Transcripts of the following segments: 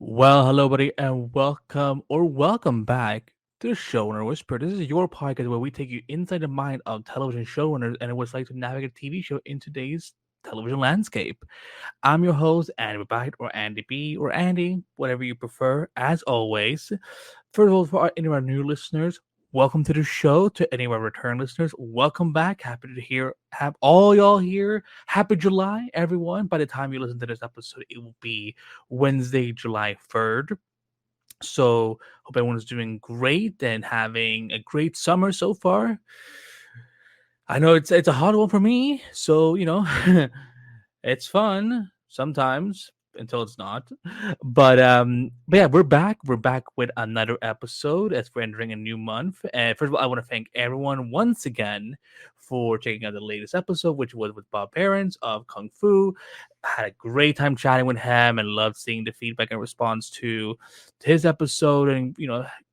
Well, hello, buddy, and welcome back to Showrunner Whisperer. This is your podcast where we take you inside the mind of television showrunners and what it's like to navigate a TV show in today's television landscape. I'm your host, Andy Behbakht, or Andy B, or Andy, whatever you prefer. As always, first of all, for any of our new listeners, welcome to the show. To any of our return listeners, welcome back. Happy to have all y'all here. Happy July, everyone. By the time you listen to this episode, it will be Wednesday, July 3rd. So hope everyone's doing great and having a great summer so far. I know it's a hard one for me, so it's fun sometimes until it's not. But yeah, we're back. We're back with another episode as we're entering a new month. And first of all, I want to thank everyone once again for checking out the latest episode, which was with Bob Parents of Kung Fu. I had a great time chatting with him and loved seeing the feedback and response to his episode, and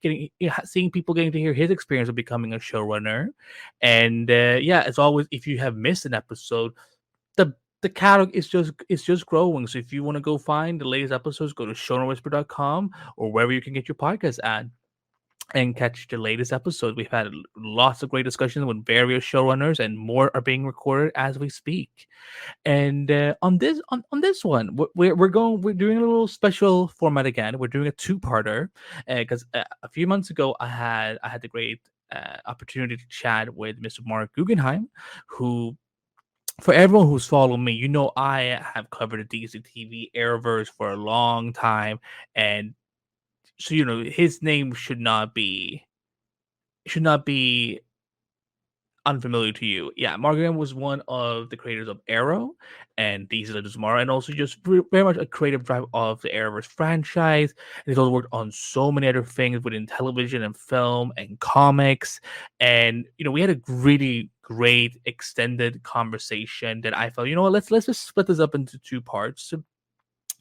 getting seeing people getting to hear his experience of becoming a showrunner. And yeah, as always, if you have missed an episode, the the catalog is just growing. So if you want to go find the latest episodes, go to showrunnerwhisper.com or wherever you can get your podcast at and catch the latest episodes. We've had lots of great discussions with various showrunners, and more are being recorded as we speak. And on this one, we're doing a little special format again. We're doing a two-parter because a few months ago I had the great opportunity to chat with Mr. Mark Guggenheim, who, for everyone who's followed me, I have covered the DC TV Arrowverse for a long time, and so his name should not be unfamiliar to you. Yeah, Mark Graham was one of the creators of Arrow and DC Legends Tomorrow, and also just very much a creative drive of the Arrowverse franchise. And he's also worked on so many other things within television and film and comics. And we had a really great extended conversation that I felt, what, let's just split this up into two parts.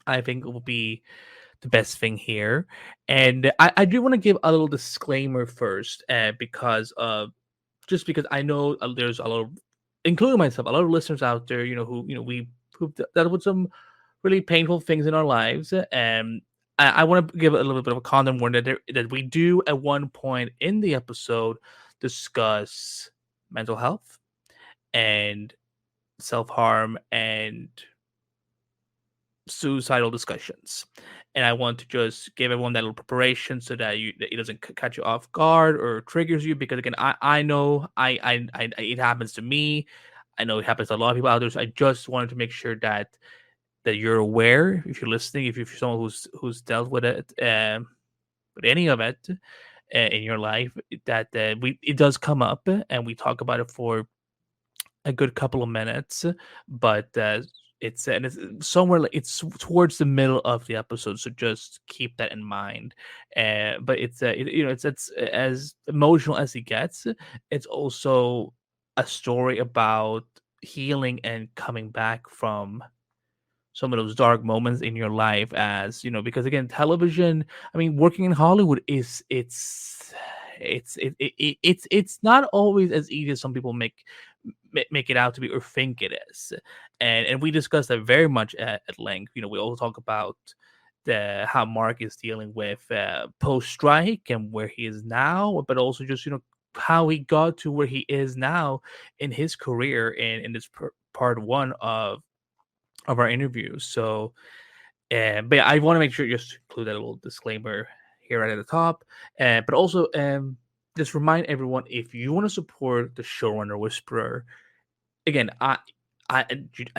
I think it will be the best thing here. And I do want to give a little disclaimer first, because I know there's a lot of, including myself, a lot of listeners out there, who who've dealt with some really painful things in our lives, and I want to give a little bit of a content warning that we do at one point in the episode discuss mental health and self harm and suicidal discussions. And I want to just give everyone that little preparation so that it doesn't catch you off guard or triggers you. Because again, I know it happens to me. I know it happens to a lot of people out there. So I just wanted to make sure that you're aware, if you're listening, if you're someone who's dealt with it, with any of it in your life, that it does come up, and we talk about it for a good couple of minutes. But it's somewhere, like, it's towards the middle of the episode, so just keep that in mind. But it's as emotional as it gets. It's also a story about healing and coming back from some of those dark moments in your life, as because again, television, I mean, working in Hollywood is it's not always as easy as some people make it out to be or think it is. And we discussed that very much at length. We also talk about the how Mark is dealing with post strike and where he is now, but also just how he got to where he is now in his career, in this part one of our interview. So, but yeah, I want to make sure just to include that little disclaimer here right at the top. But also, just remind everyone, if you want to support the Showrunner Whisperer, again, I I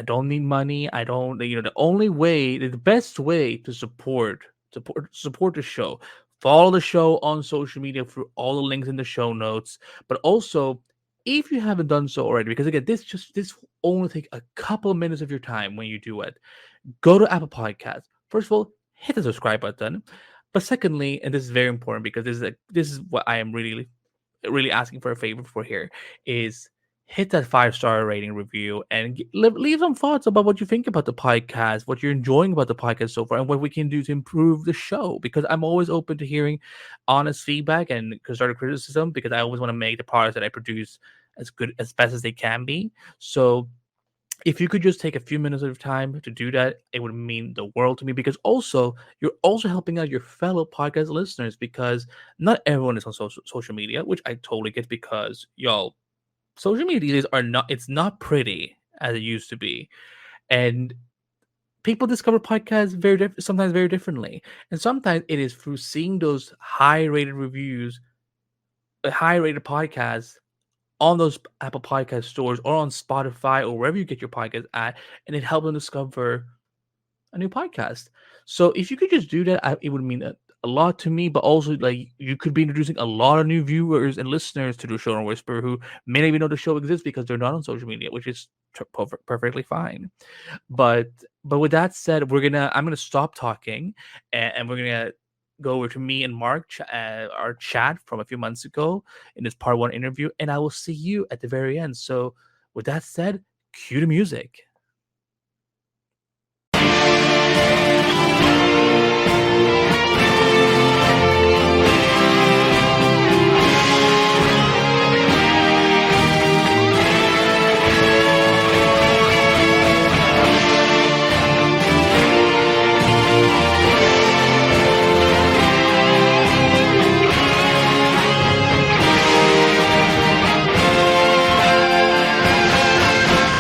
don't need money. I don't, the only way, the best way to support the show. Follow the show on social media through all the links in the show notes. But also, if you haven't done so already, because again, this will only take a couple of minutes of your time when you do it. Go to Apple Podcasts. First of all, hit the subscribe button. But secondly, and this is very important, because this is what I am really asking for a favor for here, is hit that 5-star rating review and leave some thoughts about what you think about the podcast, what you're enjoying about the podcast so far, and what we can do to improve the show. Because I'm always open to hearing honest feedback and constructive criticism, because I always want to make the products that I produce as good, as best as they can be. So if you could just take a few minutes of your time to do that, it would mean the world to me, because also you're also helping out your fellow podcast listeners, because not everyone is on social media, which I totally get, because y'all, social media these days are not, it's not pretty as it used to be. And people discover podcasts sometimes very differently. And sometimes it is through seeing those high rated reviews, high rated podcasts on those Apple Podcast stores or on Spotify or wherever you get your podcast at, and it helps them discover a new podcast. So if you could just do that, it would mean a lot to me. But also, like, you could be introducing a lot of new viewers and listeners to the Showrunner Whisperer who may not even know the show exists because they're not on social media, which is perfectly fine. But with that said, I'm gonna stop talking, and we're gonna go over to me and Mark, our chat from a few months ago in this part one interview, and I will see you at the very end. So with that said, cue the music.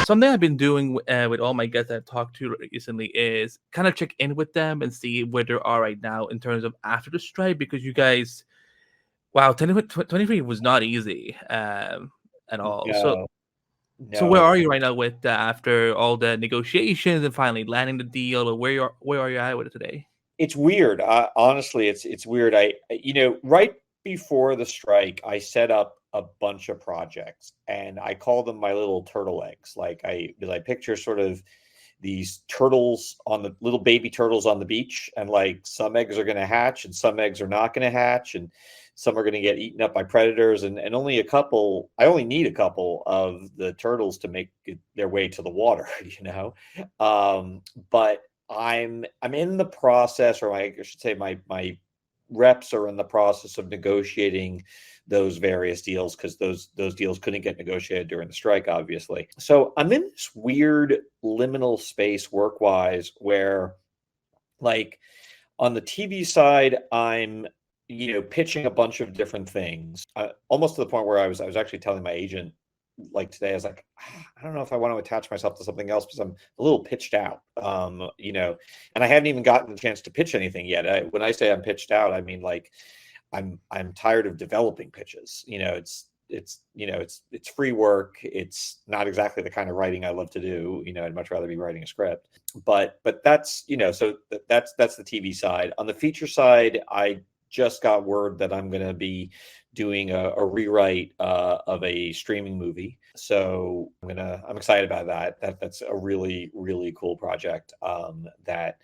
Something I've been doing with all my guests I've talked to recently is kind of check in with them and see where they are right now in terms of after the strike, because you guys, wow, 2023 was not easy at all. So No, where no, are you right now with after all the negotiations and finally landing the deal, or where are you at with it today? it's weird. Honestly, it's weird. Right before the strike, I set up a bunch of projects, and I call them my little turtle eggs. Because I picture sort of these turtles on the little baby turtles on the beach, and like some eggs are going to hatch, and some eggs are not going to hatch, and some are going to get eaten up by predators, and only a couple. I only need a couple of the turtles to make their way to the water, But I'm in the process, or I should say, my reps are in the process of negotiating those various deals, because those deals couldn't get negotiated during the strike, obviously. So I'm in this weird liminal space work wise where, like, on the TV side, I'm pitching a bunch of different things, almost to the point where I was actually telling my agent, like, today, I was like, I don't know if I want to attach myself to something else because I'm a little pitched out, and I haven't even gotten the chance to pitch anything yet. When I say I'm pitched out, I mean, like, I'm tired of developing pitches. It's free work. It's not exactly the kind of writing I love to do. I'd much rather be writing a script. But that's so that's the TV side. On the feature side, I just got word that I'm going to be doing a rewrite of a streaming movie. So I'm excited about that. That's a really, really cool project that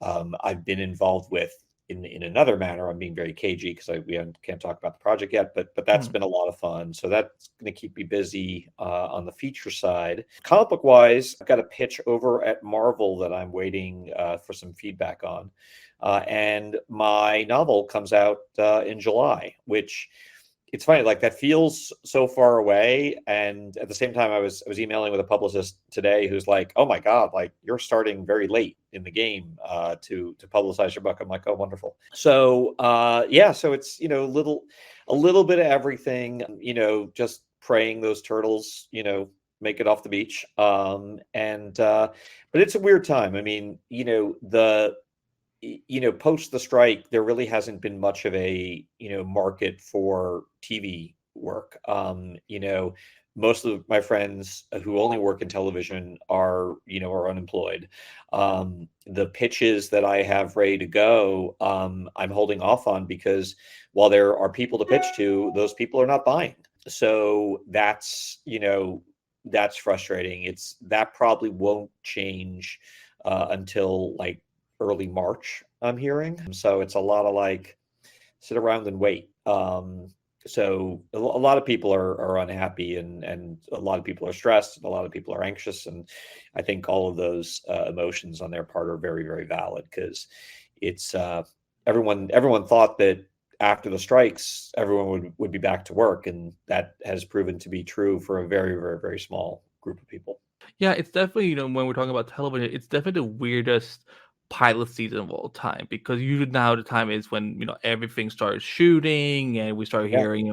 I've been involved with in another manner. I'm being very cagey because we can't talk about the project yet, but that's been a lot of fun. So that's going to keep me busy on the feature side. Comic book wise, I've got a pitch over at Marvel that I'm waiting for some feedback on. And my novel comes out in July, which, it's funny, like, that feels so far away. And at the same time, I was emailing with a publicist today who's like, oh my God, like, you're starting very late in the game to publicize your book. I'm like, oh, wonderful. So yeah, so it's, a little bit of everything, just praying those turtles, make it off the beach. But it's a weird time. I mean, post the strike, there really hasn't been much of a, market for TV work. Most of my friends who only work in television are unemployed. The pitches that I have ready to go, I'm holding off on because while there are people to pitch to, those people are not buying. So that's frustrating. That probably won't change until, like, early March, I'm hearing. So it's a lot of, like, sit around and wait. So a lot of people are unhappy, and a lot of people are stressed, and a lot of people are anxious. And I think all of those emotions on their part are very, very valid, because it's everyone thought that after the strikes, everyone would be back to work. And that has proven to be true for a very, very, very small group of people. Yeah, it's definitely, when we're talking about television, it's definitely the weirdest pilot season of all time because usually now the time is when, everything starts shooting and we start Yeah. hearing,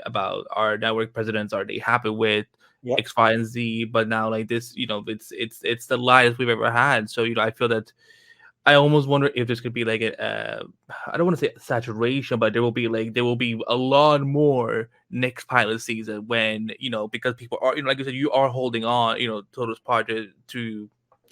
about our network presidents, are they happy with Yep. X, Y, and Z? But now like this, it's the lightest we've ever had. So, I feel that I almost wonder if there's gonna be like I don't want to say saturation, but there will be a lot more next pilot season when because people are like you said, you are holding on to those projects to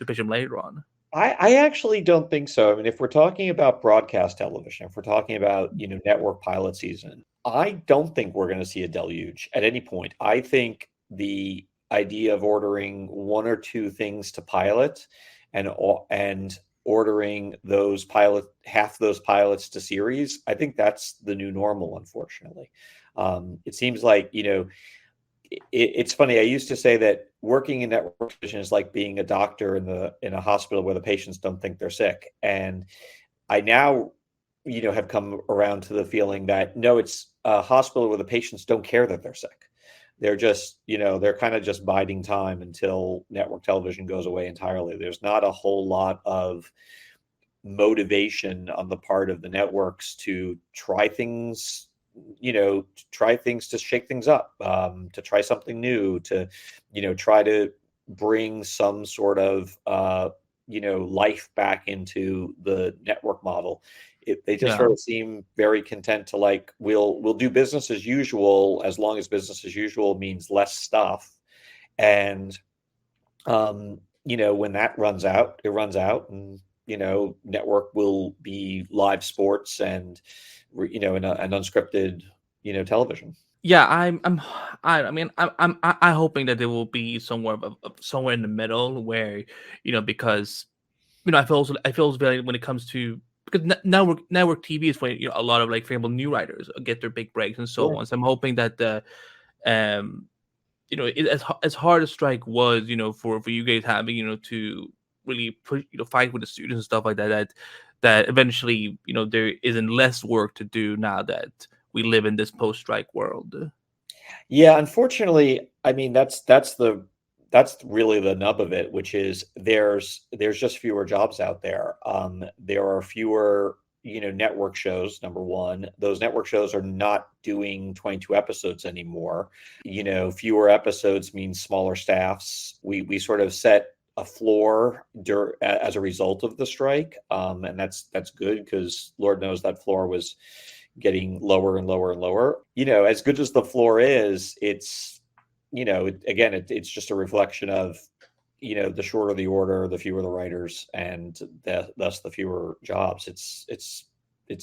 pitch them later on. I actually don't think so. I mean, if we're talking about broadcast television, if we're talking about, network pilot season, I don't think we're going to see a deluge at any point. I think the idea of ordering one or two things to pilot and ordering half those pilots to series, I think that's the new normal, unfortunately. It seems like, it's funny. I used to say that working in network television is like being a doctor in a hospital where the patients don't think they're sick. And I now, have come around to the feeling that no, it's a hospital where the patients don't care that they're sick. They're just, they're kind of just biding time until network television goes away entirely. There's not a whole lot of motivation on the part of the networks to try things, to shake things up, to try something new, to try to bring some sort of life back into the network model. They just Yeah. sort of seem very content to like, we'll do business as usual, as long as business as usual means less stuff. And when that runs out, it runs out, and network will be live sports and an unscripted television. Yeah, I mean, I'm hoping that there will be somewhere in the middle where, because I feel very when it comes to because network TV is where a lot of like for example new writers get their big breaks and so Sure. on. So I'm hoping that the um as hard as strike was, for you guys having, to really push, fight with the students and stuff like that, that eventually, there isn't less work to do now that we live in this post strike world. Yeah, unfortunately, I mean that's really the nub of it, which is there's just fewer jobs out there. There are fewer, network shows. Number one, those network shows are not doing 22 episodes anymore. Fewer episodes means smaller staffs. We sort of set a floor as a result of the strike, and that's good because Lord knows that floor was getting lower and lower and lower. As good as the floor is, it's again, it's just a reflection of the shorter the order, the fewer the writers, and thus the fewer jobs. It's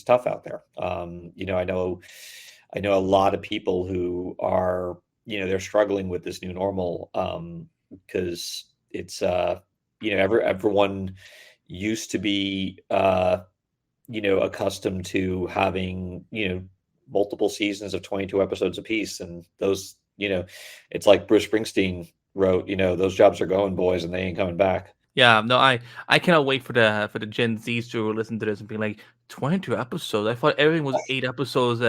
tough out there. I know a lot of people who are they're struggling with this new normal, because it's everyone used to be accustomed to having, multiple seasons of 22 episodes apiece. And those, it's like Bruce Springsteen wrote, those jobs are going, boys, and they ain't coming back. Yeah, no, I cannot wait for the Gen Zs to listen to this and be like 22 episodes. I thought everything was 8 episodes,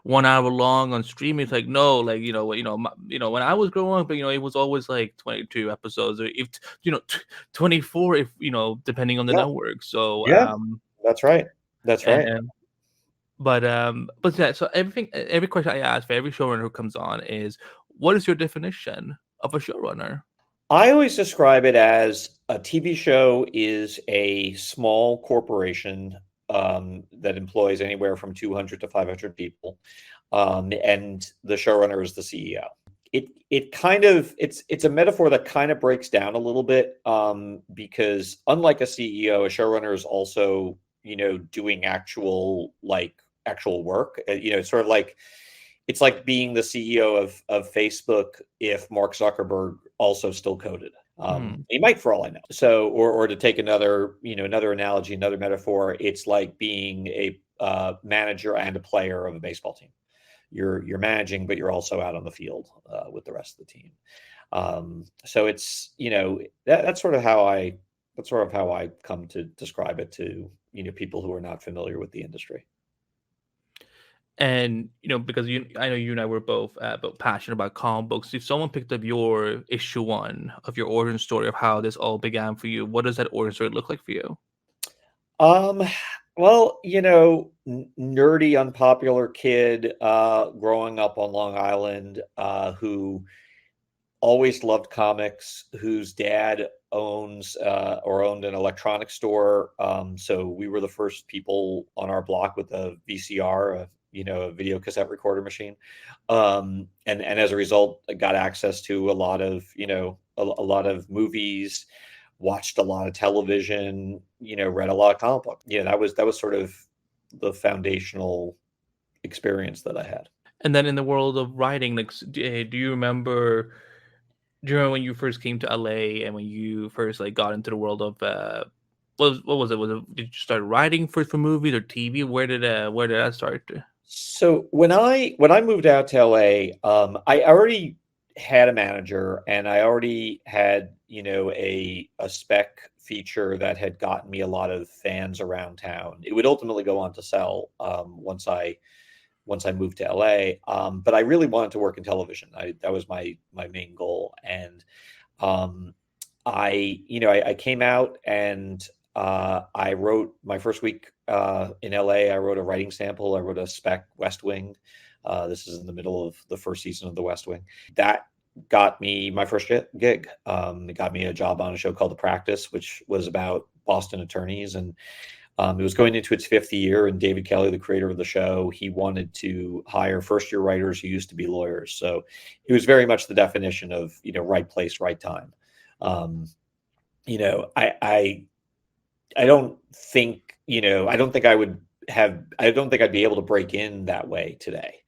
1 hour long on streaming. It's like no, like when I was growing up, it was always like 22 episodes, or if 24, if depending on the Yeah. network. So Yeah. That's right. That's right. and but yeah, so every question I ask for every showrunner who comes on is, what is your definition of a showrunner? I always describe it as a TV show is a small corporation, that employs anywhere from 200 to 500 people, and the showrunner is the CEO. It kind of it's a metaphor that kind of breaks down a little bit, because unlike a CEO, a showrunner is also doing actual work. It's sort of like it's like being the CEO of Facebook if Mark Zuckerberg also still coded. Hmm. He might, for all I know. So, or to take another analogy, another metaphor, it's like being a manager and a player of a baseball team. You're managing, but you're also out on the field with the rest of the team. So it's that's sort of how I come to describe it to people who are not familiar with the industry. And because I know you and I were both passionate about comic books. If someone picked up your issue 1 of your origin story of how this all began for you, what does that origin story look like for you? Um, well, nerdy, unpopular kid, growing up on Long Island, who always loved comics, whose dad owns or owned an electronics store. So we were the first people on our block with a VCR, a video cassette recorder machine. And as a result, I got access to a lot of, a lot of movies, watched a lot of television, read a lot of comic books. That was sort of the foundational experience that I had. And then in the world of writing, like, do you remember? Do you remember when you first came to LA and when you first like got into the world of what was it? Did you start writing for movies or TV? Where did that start? So when I moved out to LA, I already had a manager and I already had, a spec feature that had gotten me a lot of fans around town. It would ultimately go on to sell once I moved to LA. But I really wanted to work in television. That was my main goal. And um, I came out and I wrote my first week in LA. I wrote a writing sample. I wrote a spec West Wing. This is in the middle of the first season of the West Wing. That got me my first gig. It got me a job on a show called The Practice, which was about Boston attorneys. And it was going into its 5th year. And David Kelly, the creator of the show, he wanted to hire first-year writers who used to be lawyers. So it was very much the definition of, right place, right time. Um, I don't think, I don't think I'd be able to break in that way today.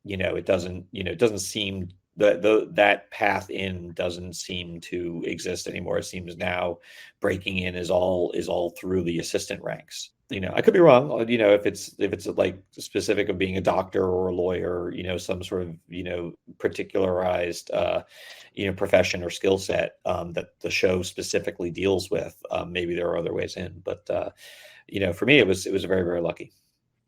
It doesn't seem that path in doesn't seem to exist anymore. It seems now breaking in is all through the assistant ranks. I could be wrong, if it's like specific of being a doctor or a lawyer, some sort of, particularized, profession or skill set that the show specifically deals with. Maybe there are other ways in, but for me, it was very, very lucky.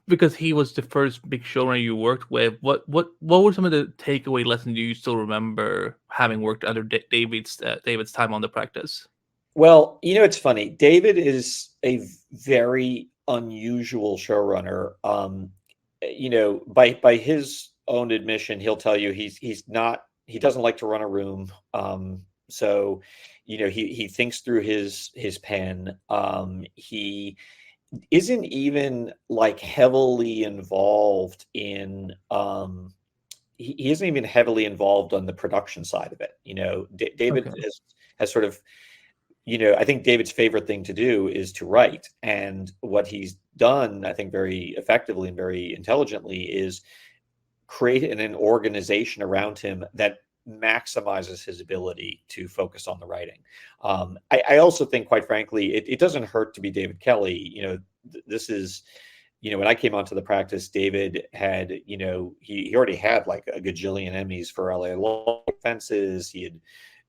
Because he was the first big showrunner you worked with, what were some of the takeaway lessons you still remember having worked under David's time on The Practice? Well, it's funny. David is a very unusual showrunner. By his own admission, he'll tell you he doesn't like to run a room. So, he thinks through his pen. He isn't even like heavily involved in he isn't even heavily involved on the production side of it. David Okay. has sort of, I think David's favorite thing to do is to write. And what he's done, I think, very effectively and very intelligently is create an organization around him that maximizes his ability to focus on the writing. I also think, quite frankly, it doesn't hurt to be David Kelly. This is, when I came onto The Practice, David had, he already had like a gajillion Emmys for LA Law Fences. He had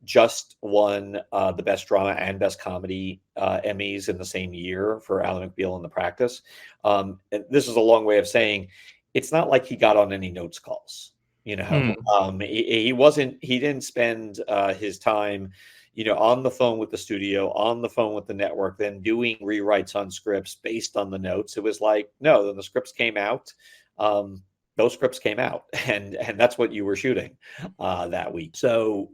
just won the best drama and best comedy Emmys in the same year for Alan McBeal in The Practice. And this is a long way of saying it's not like he got on any notes calls. Hmm. He didn't spend his time, on the phone with the studio, on the phone with the network, then doing rewrites on scripts based on the notes. It was like, no, then the scripts came out. Those scripts came out, and that's what you were shooting that week. So,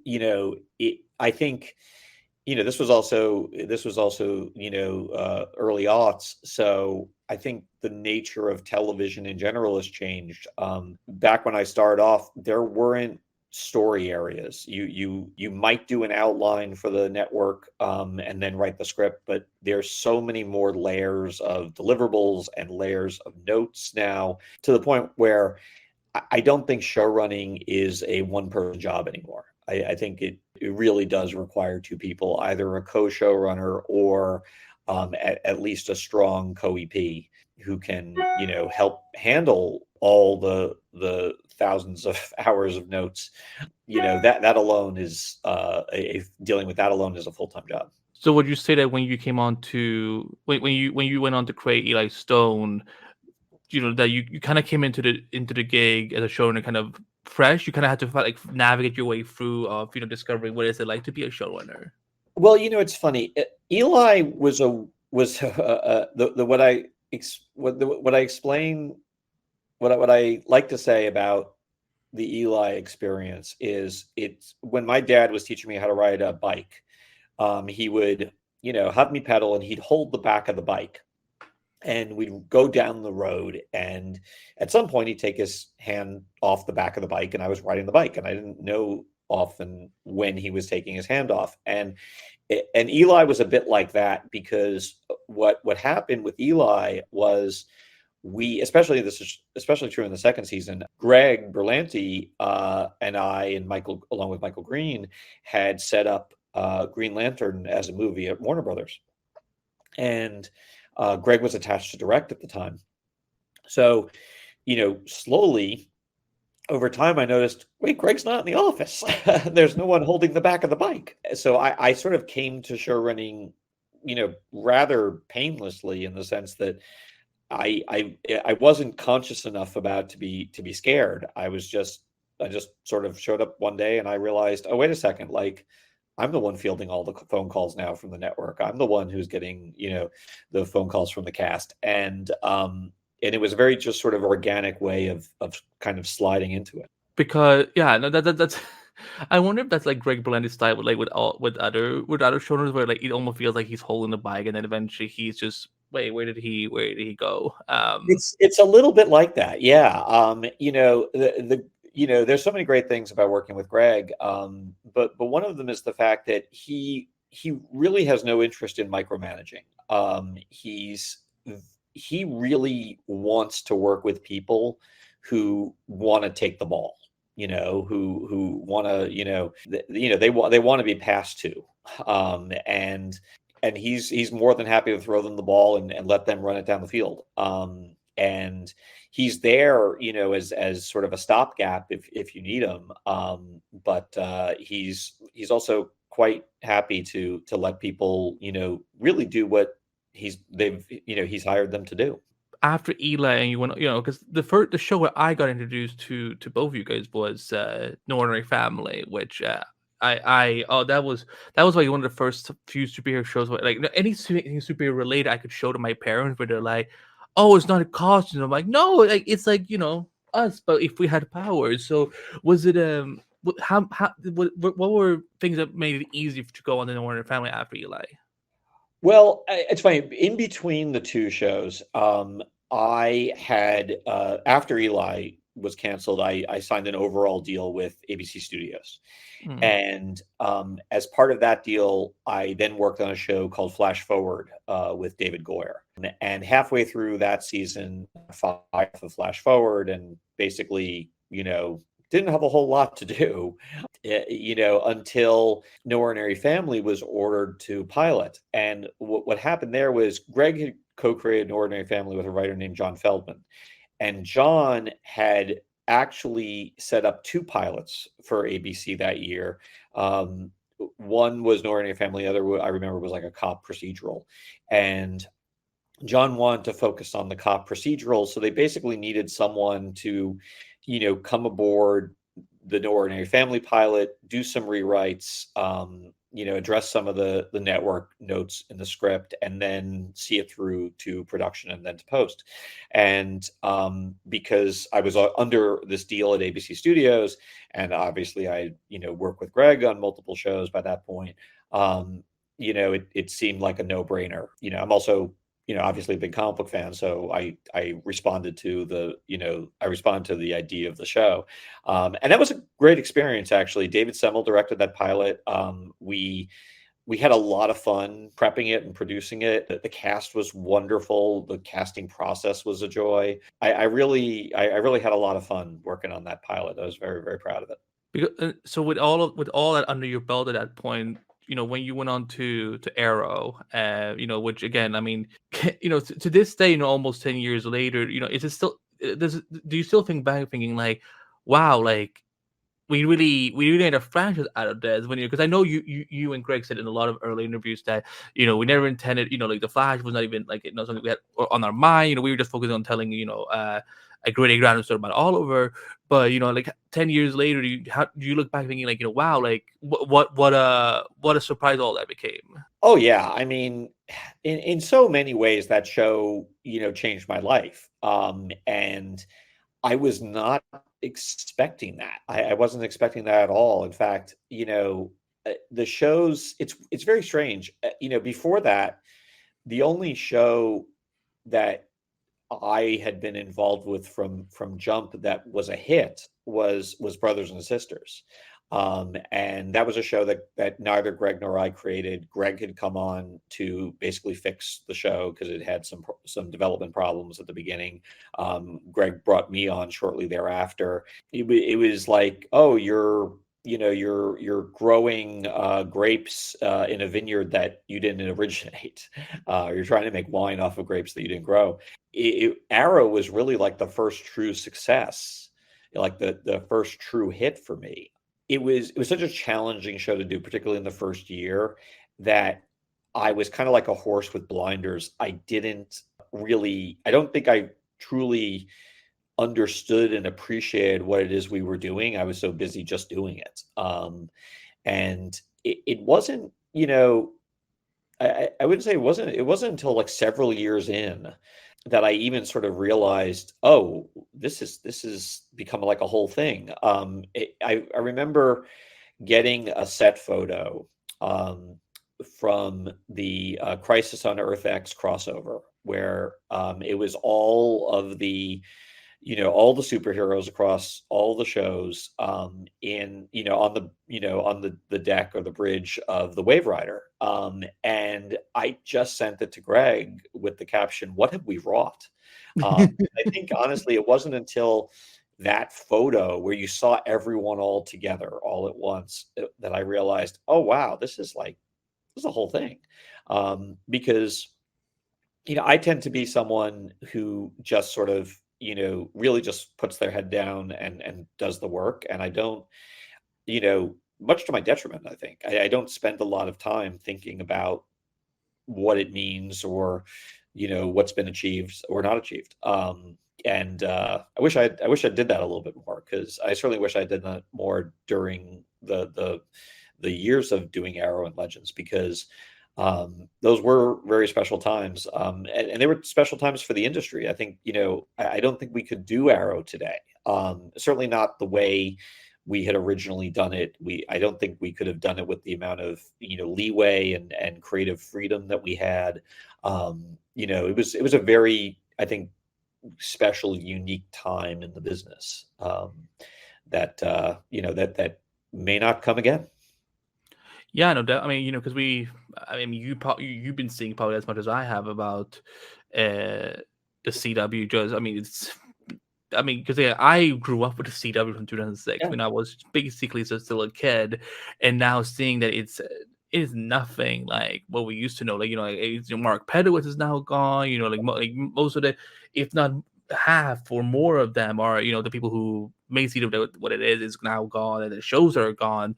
I think, this was also early aughts. So I think the nature of television in general has changed. Back when I started off, there weren't story areas. You might do an outline for the network and then write the script, but there's so many more layers of deliverables and layers of notes now, to the point where I don't think show running is a one-person job anymore. I think it really does require 2 people, either a co-showrunner or at least a strong co-EP who can, help handle all the thousands of hours of notes. That alone is dealing with that alone is a full-time job. So would you say that when you came on to when you went on to create Eli Stone, that you kind of came into the gig as a showrunner kind of fresh. You kind of had to like navigate your way through of discovering what is it like to be a showrunner. Well, it's funny. Eli was the what I explain what I like to say about the Eli experience is it's when my dad was teaching me how to ride a bike. He would have me pedal and he'd hold the back of the bike and we'd go down the road, and at some point he'd take his hand off the back of the bike and I was riding the bike and I didn't know often when he was taking his hand off. And Eli was a bit like that, because what happened with Eli was this is especially true in the second season. Greg Berlanti and I and Michael, along with Michael Green, had set up Green Lantern as a movie at Warner Brothers, and Greg was attached to direct at the time. So, slowly over time, I noticed, wait, Greg's not in the office. There's no one holding the back of the bike. So I sort of came to show running, rather painlessly, in the sense that I wasn't conscious enough about to be scared. I just sort of showed up one day and I realized, oh, wait a second, like I'm the one fielding all the phone calls now from the network. I'm the one who's getting, the phone calls from the cast. And it was a very just sort of organic way of kind of sliding into it. Because no, that's I wonder if that's like Greg Berlanti's style with other showrunners, where like it almost feels like he's holding the bike and then eventually he's just, wait, where did he go? It's a little bit like that, yeah. There's so many great things about working with Greg, but one of them is the fact that he really has no interest in micromanaging. He really wants to work with people who want to take the ball, who want to, they want to be passed to, and he's more than happy to throw them the ball and let them run it down the field. And he's there, as sort of a stopgap if you need him. But he's also quite happy to let people, really do what he's hired them to do. After Eli and you went, because the show where I got introduced to both of you guys was No Ordinary Family, which that was like one of the first few superhero shows where, like, anything superhero related I could show to my parents, where they're like, oh, it's not a costume. I'm like, no, like it's like, us, but if we had powers. So was it what were things that made it easy to go on the No Ordinary Family after Eli? Well, it's funny. In between the two shows, I had after Eli was canceled, I signed an overall deal with ABC Studios, and as part of that deal, I then worked on a show called Flash Forward with David Goyer. And halfway through that season, I fired Flash Forward, and basically, didn't have a whole lot to do, until No Ordinary Family was ordered to pilot. And what happened there was Greg had co-created No Ordinary Family with a writer named John Feldman. And John had actually set up two pilots for ABC that year. One was No Ordinary Family, the other, I remember, was like a cop procedural. And John wanted to focus on the cop procedural. So they basically needed someone to, come aboard the No Ordinary Family pilot, do some rewrites, address some of the network notes in the script, and then see it through to production and then to post. And because I was under this deal at ABC Studios, and obviously I, worked with Greg on multiple shows by that point, it seemed like a no-brainer. I'm also, obviously a big comic book fan, so I responded to the idea of the show, and that was a great experience. Actually, David Semmel directed that pilot. We had a lot of fun prepping it and producing it. The cast was wonderful. The casting process was a joy. I really had a lot of fun working on that pilot. I was very, very proud of it. Because, so with all that under your belt at that point, when you went on to Arrow, which again, I mean, to this day, almost 10 years later, is it still, do you still think back thinking like, wow, like we really made a franchise out of this when because I know you and Greg said in a lot of early interviews that we never intended like the Flash was not even like something we had on our mind. We were just focusing on telling a great grand story about Oliver. But like 10 years later, how do you look back thinking like wow, like what a surprise all that became. Oh yeah, I mean, in so many ways that show changed my life, and I was not expecting that. I wasn't expecting that at all. In fact, the shows, it's very strange. Before that, the only show that I had been involved with from Jump that was a hit was Brothers and Sisters. And that was a show that neither Greg nor I created. Greg had come on to basically fix the show because it had some development problems at the beginning. Greg brought me on shortly thereafter. It was like, oh, you're growing grapes in a vineyard that you didn't originate. You're trying to make wine off of grapes that you didn't grow. Arrow was really like the first true success, like the first true hit for me. It was such a challenging show to do, particularly in the first year, that I was kind of like a horse with blinders. I don't think I truly understood and appreciated what it is we were doing. I was so busy just doing it. And it wasn't, I wouldn't say it wasn't until like several years in that I even sort of realized, oh, this is become like a whole thing. I remember getting a set photo from the Crisis on Earth X crossover, where it was all of the all the superheroes across all the shows in on the deck or the bridge of the Wave Rider, and I just sent it to Greg with the caption, "What have we wrought?" I think honestly it wasn't until that photo where you saw everyone all together all at once that I realized, oh wow, this is a whole thing. Because I tend to be someone who just sort of really just puts their head down and does the work. And I don't, much to my detriment, I think, I don't spend a lot of time thinking about what it means or, what's been achieved or not achieved. And I wish I did that a little bit more, because I certainly wish I did that more during the years of doing Arrow and Legends, because those were very special times, and they were special times for the industry. I think I don't think we could do Arrow today, certainly not the way we had originally done it. I don't think we could have done it with the amount of leeway and creative freedom that we had. It was a very, I think, special, unique time in the business, that that may not come again. Yeah, no doubt. I mean, because you've been seeing probably as much as I have about the CW. Just, I mean, because I grew up with the CW from 2006 Yeah. when I was basically still a kid, and now seeing that it is nothing like what we used to know. Like Mark Pedowitz is now gone. Like most of the, if not half or more of them are the people who made CW what it is now gone, and the shows are gone.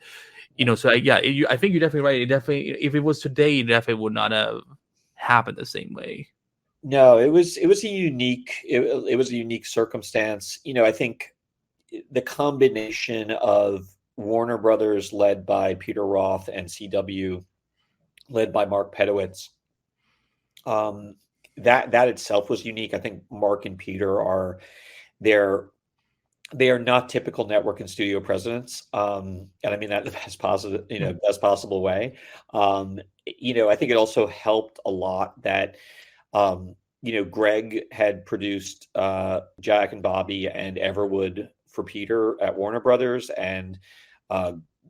So I think you're definitely right. It definitely, if it was today, it definitely would not have happened the same way. No, it was a unique circumstance. I think the combination of Warner Brothers led by Peter Roth and CW led by Mark Pedowitz, that itself was unique. I think Mark and Peter they are not typical network and studio presidents, and I mean that in the best possible way. I think it also helped a lot that Greg had produced Jack and Bobby and Everwood for Peter at Warner Brothers, and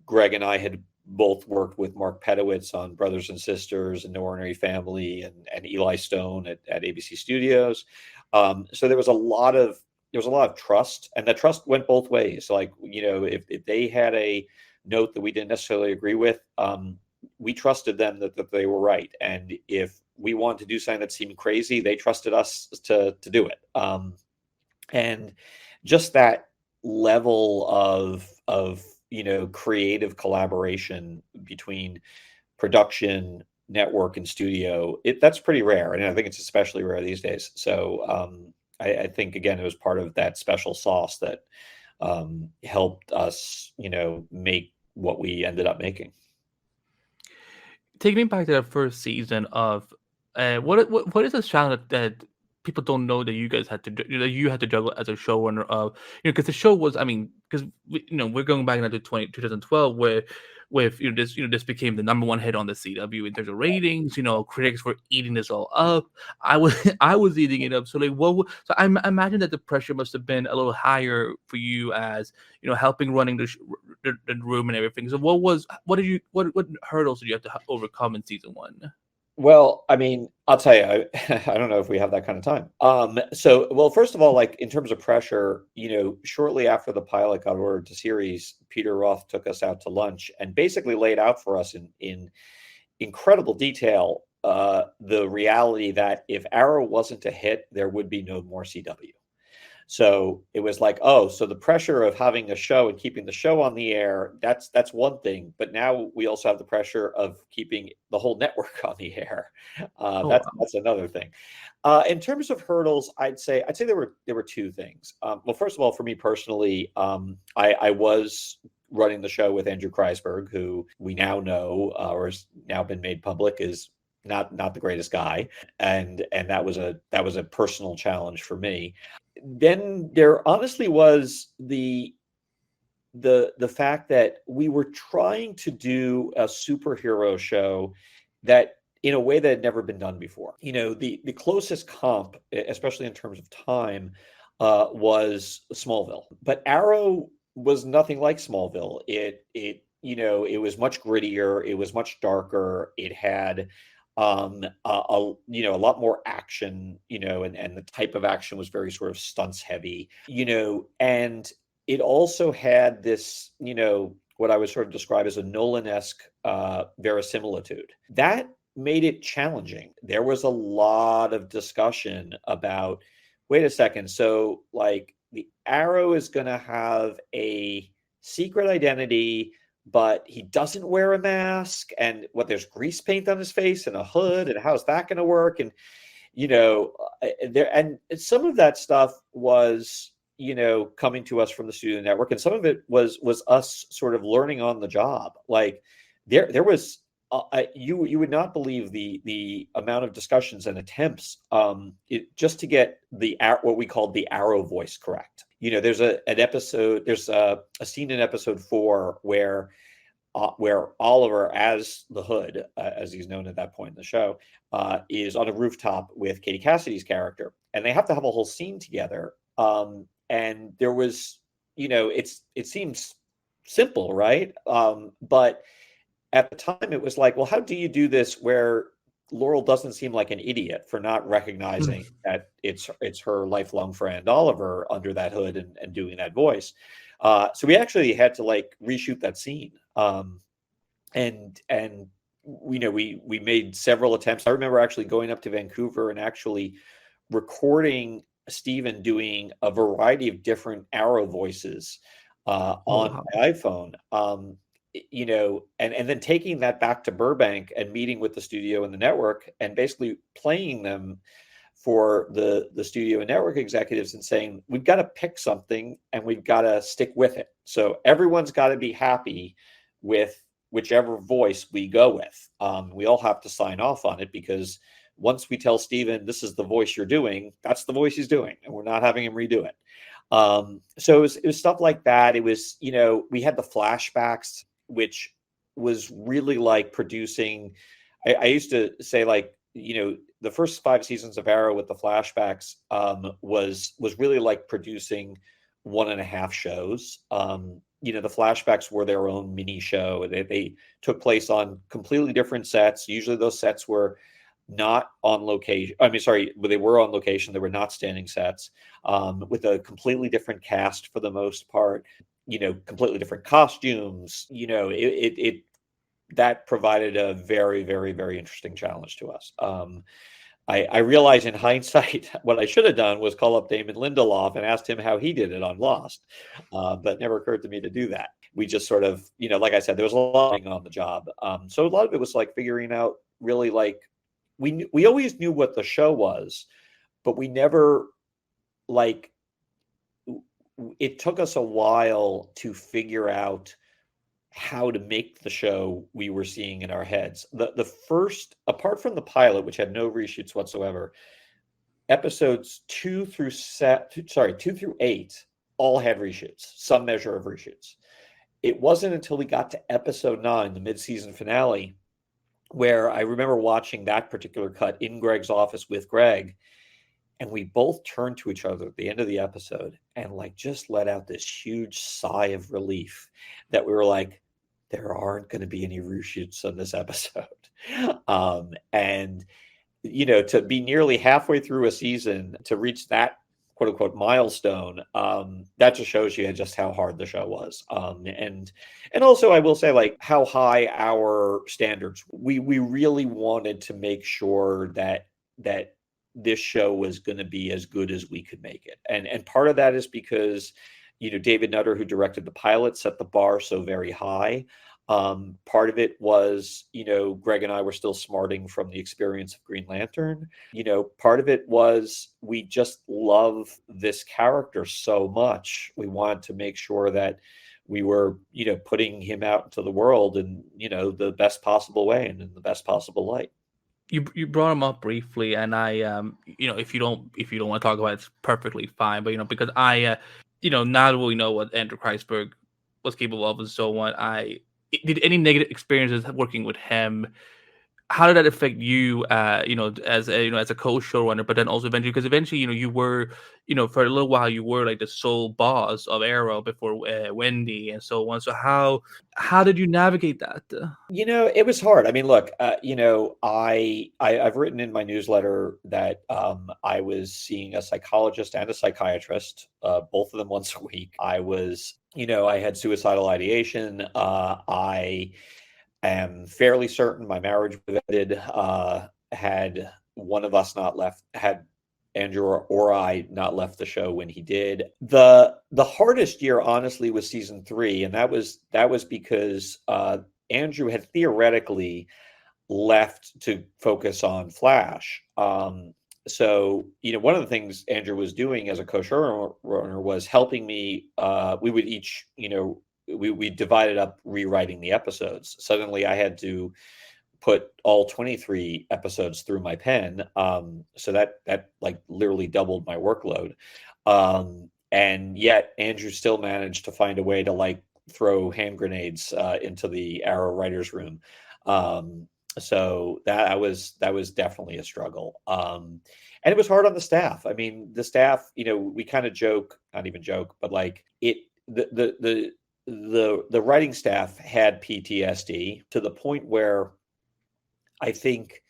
Greg and I had both worked with Mark Pedowitz on Brothers and Sisters and No Ordinary Family and Eli Stone at ABC Studios. So there was a lot of trust, and that trust went both ways. Like, if they had a note that we didn't necessarily agree with, we trusted them that they were right. And if we wanted to do something that seemed crazy, they trusted us to do it. And just that level of creative collaboration between production, network, and studio, that's pretty rare, and I think it's especially rare these days. So I think again it was part of that special sauce that helped us, make what we ended up making. Take me back to that first season of what is a challenge that people don't know that you guys had to that you had to juggle as a showrunner of, because the show was, I mean, because we're going back into 2012 where with this became the number one hit on the CW in terms of ratings. Critics were eating this all up. I was I was eating it up. So like so I imagine that the pressure must have been a little higher for you as helping running the room and everything. So what hurdles did you have to overcome in season one? Well, I mean, I'll tell you, I don't know if we have that kind of time. Well, first of all, like in terms of pressure, shortly after the pilot got ordered to series, Peter Roth took us out to lunch and basically laid out for us in incredible detail the reality that if Arrow wasn't a hit, there would be no more CW. So it was like, oh, so the pressure of having a show and keeping the show on the air, that's one thing. But now we also have the pressure of keeping the whole network on the air. Oh wow. That's another thing. In terms of hurdles, I'd say there were two things. Well, first of all, for me personally, I was running the show with Andrew Kreisberg, who we now know or has now been made public is not the greatest guy, and that was a personal challenge for me. Then there honestly was the fact that we were trying to do a superhero show that in a way that had never been done before. The closest comp, especially in terms of time, was Smallville. But Arrow was nothing like Smallville. It was much grittier, it was much darker, it had a lot more action, and the type of action was very sort of stunts heavy, and it also had this, what I would sort of describe as a Nolan-esque verisimilitude. That made it challenging. There was a lot of discussion about, wait a second, so like the Arrow is going to have a secret identity, but he doesn't wear a mask, and there's grease paint on his face and a hood, and how's that going to work? And there, and some of that stuff was coming to us from the studio network, and some of it was us sort of learning on the job. Like there was you would not believe the amount of discussions and attempts just to get what we called the Arrow voice correct. There's an episode, there's a scene in episode 4 where Oliver, as the Hood, as he's known at that point in the show, is on a rooftop with Katie Cassidy's character, and they have to have a whole scene together. And there was, it seems simple, right? But at the time, it was like, well, how do you do this where Laurel doesn't seem like an idiot for not recognizing that it's her lifelong friend Oliver under that hood and doing that voice? So we actually had to like reshoot that scene, and we made several attempts. I remember actually going up to Vancouver and actually recording Steven doing a variety of different Arrow voices Oh on wow. my iPhone. And then taking that back to Burbank and meeting with the studio and the network and basically playing them for the studio and network executives and saying, we've got to pick something and we've got to stick with it. So everyone's got to be happy with whichever voice we go with. We all have to sign off on it, because once we tell Steven, this is the voice you're doing, that's the voice he's doing, and we're not having him redo it. So it was stuff like that. It was, we had the flashbacks, which was really like producing. I used to say, like, the first 5 seasons of Arrow with the flashbacks was really like producing 1.5 shows. The flashbacks were their own mini show. They took place on completely different sets. Usually those sets were not on location. I mean, sorry, but they were on location. They were not standing sets, with a completely different cast for the most part, completely different costumes. That provided a very, very, very interesting challenge to us. I realize in hindsight, what I should have done was call up Damon Lindelof and asked him how he did it on Lost. But it never occurred to me to do that. We just sort of, like I said, there was a lot on the job. So a lot of it was like figuring out really like, we always knew what the show was, but we never like, it took us a while to figure out how to make the show we were seeing in our heads. The first, apart from the pilot, which had no reshoots whatsoever, episodes 2 through 8 all had reshoots, some measure of reshoots. It wasn't until we got to episode 9, the mid-season finale, where I remember watching that particular cut in Greg's office with Greg, and we both turned to each other at the end of the episode and like just let out this huge sigh of relief that we were like, there aren't going to be any reshoots on this episode. And, to be nearly halfway through a season to reach that quote unquote milestone, that just shows you just how hard the show was. And also I will say like how high our standards, we really wanted to make sure that this show was going to be as good as we could make it. And part of that is because, David Nutter, who directed the pilot, set the bar so very high. Part of it was, Greg and I were still smarting from the experience of Green Lantern. Part of it was we just love this character so much. We wanted to make sure that we were, putting him out into the world in, the best possible way and in the best possible light. You brought him up briefly, and I if you don't want to talk about it, it's perfectly fine. But because I now that we know what Andrew Kreisberg was capable of and so on, did any negative experiences working with him? How did that affect you, as a co-showrunner, but then also eventually, because eventually, you were, for a little while, you were like the sole boss of Arrow before Wendy and so on. So how did you navigate that? It was hard. I mean, look, I've written in my newsletter that I was seeing a psychologist and a psychiatrist, both of them once a week. I was, I had suicidal ideation. I am fairly certain my marriage was ended. Had one of us not left, had Andrew or I not left the show when he did. The hardest year, honestly, was season 3, and that was because Andrew had theoretically left to focus on Flash. So, one of the things Andrew was doing as a co-showrunner was helping me. We would each, we divided up rewriting the episodes. Suddenly I had to put all 23 episodes through my pen. So that like literally doubled my workload. And yet Andrew still managed to find a way to like throw hand grenades into the Arrow writers room. So that was definitely a struggle. And it was hard on the staff. I mean, the staff, we kind of joke, not even joke, but like the writing staff had PTSD to the point where I think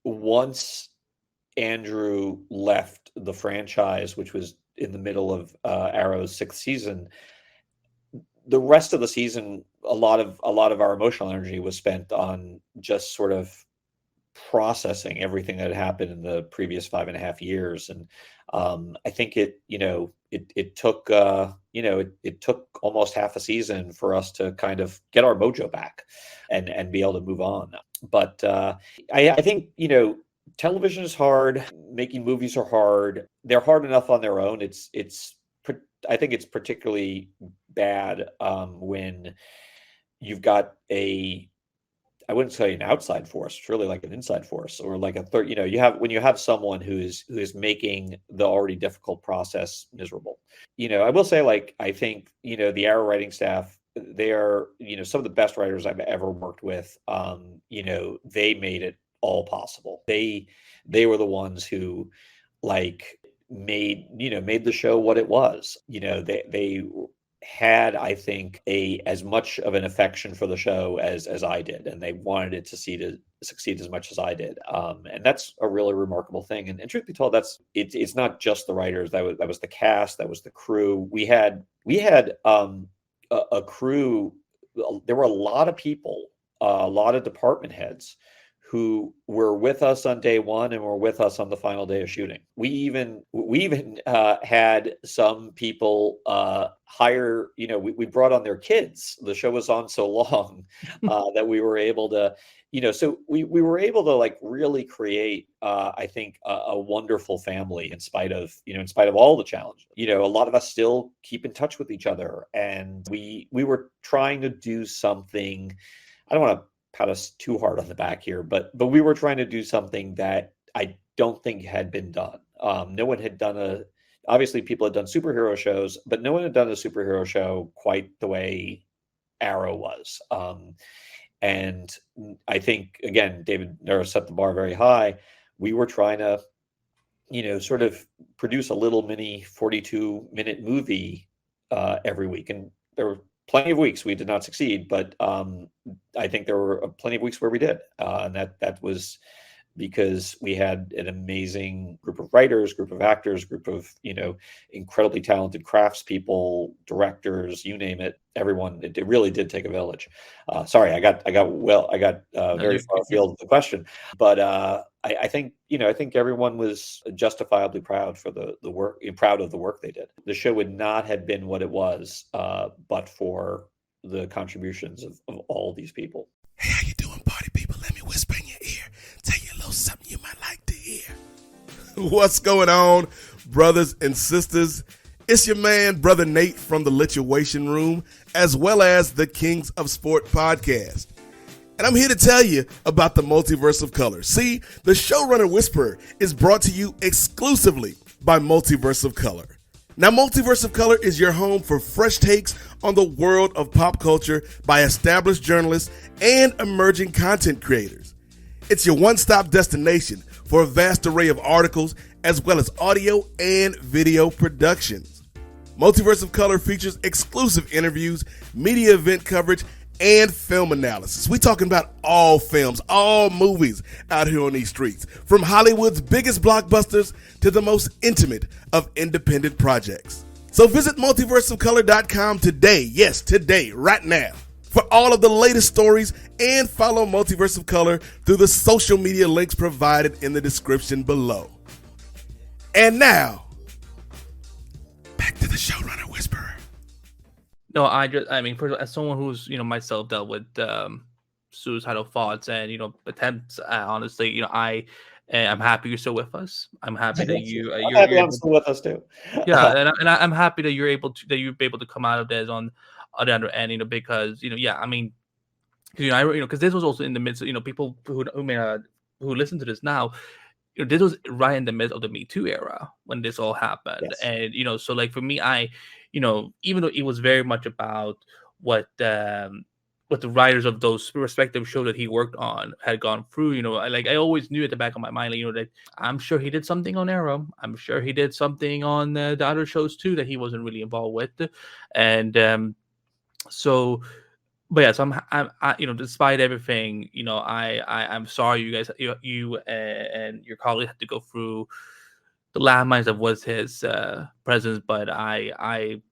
once Andrew left the franchise, which was in the middle of Arrow's 6th season, the rest of the season, a lot of our emotional energy was spent on just sort of processing everything that had happened in the previous 5.5 years. And I think it took it took almost half a season for us to kind of get our mojo back and be able to move on. But I think television is hard. Making movies are hard. They're hard enough on their own. I think it's particularly bad when you've got I wouldn't say an outside force. It's really like an inside force, or like a third. When you have someone who is making the already difficult process miserable. I will say, like, I think the Arrow writing staff, they are some of the best writers I've ever worked with. They made it all possible. They were the ones who like made the show what it was. They had, I think, as much of an affection for the show as I did, and they wanted it to succeed as much as I did. And that's a really remarkable thing. And truth be told, it's not just the writers. That was the cast. That was the crew. We had a crew. There were a lot of people, a lot of department heads who were with us on day one and were with us on the final day of shooting. We even had some people hire, we brought on their kids. The show was on so long that we were able to, so we were able to like really create, I think, a wonderful family in spite of all the challenges. A lot of us still keep in touch with each other, and we were trying to do something. I don't want to pat us too hard on the back here, but we were trying to do something that I don't think had been done. No one had done obviously people had done superhero shows, but no one had done a superhero show quite the way Arrow was. And I think, again, David Nura set the bar very high. We were trying to, sort of produce a little mini 42-minute movie every week. And there were plenty of weeks we did not succeed, but I think there were plenty of weeks where we did. And that was because we had an amazing group of writers, group of actors, group of, incredibly talented craftspeople, directors, you name it, everyone. It really did take a village. Sorry, I got very far afield of the question, but I think, I think everyone was justifiably proud for the work, proud of the work they did. The show would not have been what it was, but for the contributions of all these people. Hey, how you doing, party people? Let me whisper in your ear. Tell you a little something you might like to hear. What's going on, brothers and sisters? It's your man, Brother Nate from the Lituation Room, as well as the Kings of Sport podcast. And I'm here to tell you about the Multiverse of Color. See, the Showrunner Whisperer is brought to you exclusively by Multiverse of Color. Now, Multiverse of Color is your home for fresh takes on the world of pop culture by established journalists and emerging content creators. It's your one-stop destination for a vast array of articles as well as audio and video productions. Multiverse of Color features exclusive interviews, media event coverage, and film analysis. We're talking about all films, all movies out here on these streets, from Hollywood's biggest blockbusters to the most intimate of independent projects. So visit multiverseofcolor.com today, yes, today, right now, for all of the latest stories, and follow Multiverse of Color through the social media links provided in the description below. And now, back to the Showrunner Whisperer. No, first, as someone who's, myself dealt with suicidal thoughts and, attempts, honestly, I'm happy you're still with us. I'm happy that I'm happy I'm still with us too. Yeah, and I'm happy that you're able to come out of this on the other end, because, because this was also in the midst of, people who listen to this now, this was right in the midst of the Me Too era when this all happened. Yes. And, so like for me, even though it was very much about what the writers of those respective shows that he worked on had gone through, I always knew at the back of my mind, that I'm sure he did something on Arrow. I'm sure he did something on the other shows too that he wasn't really involved with. And so, but yeah, so I'm despite everything, I'm sorry you guys, you and your colleague had to go through the landmines that was his presence, but and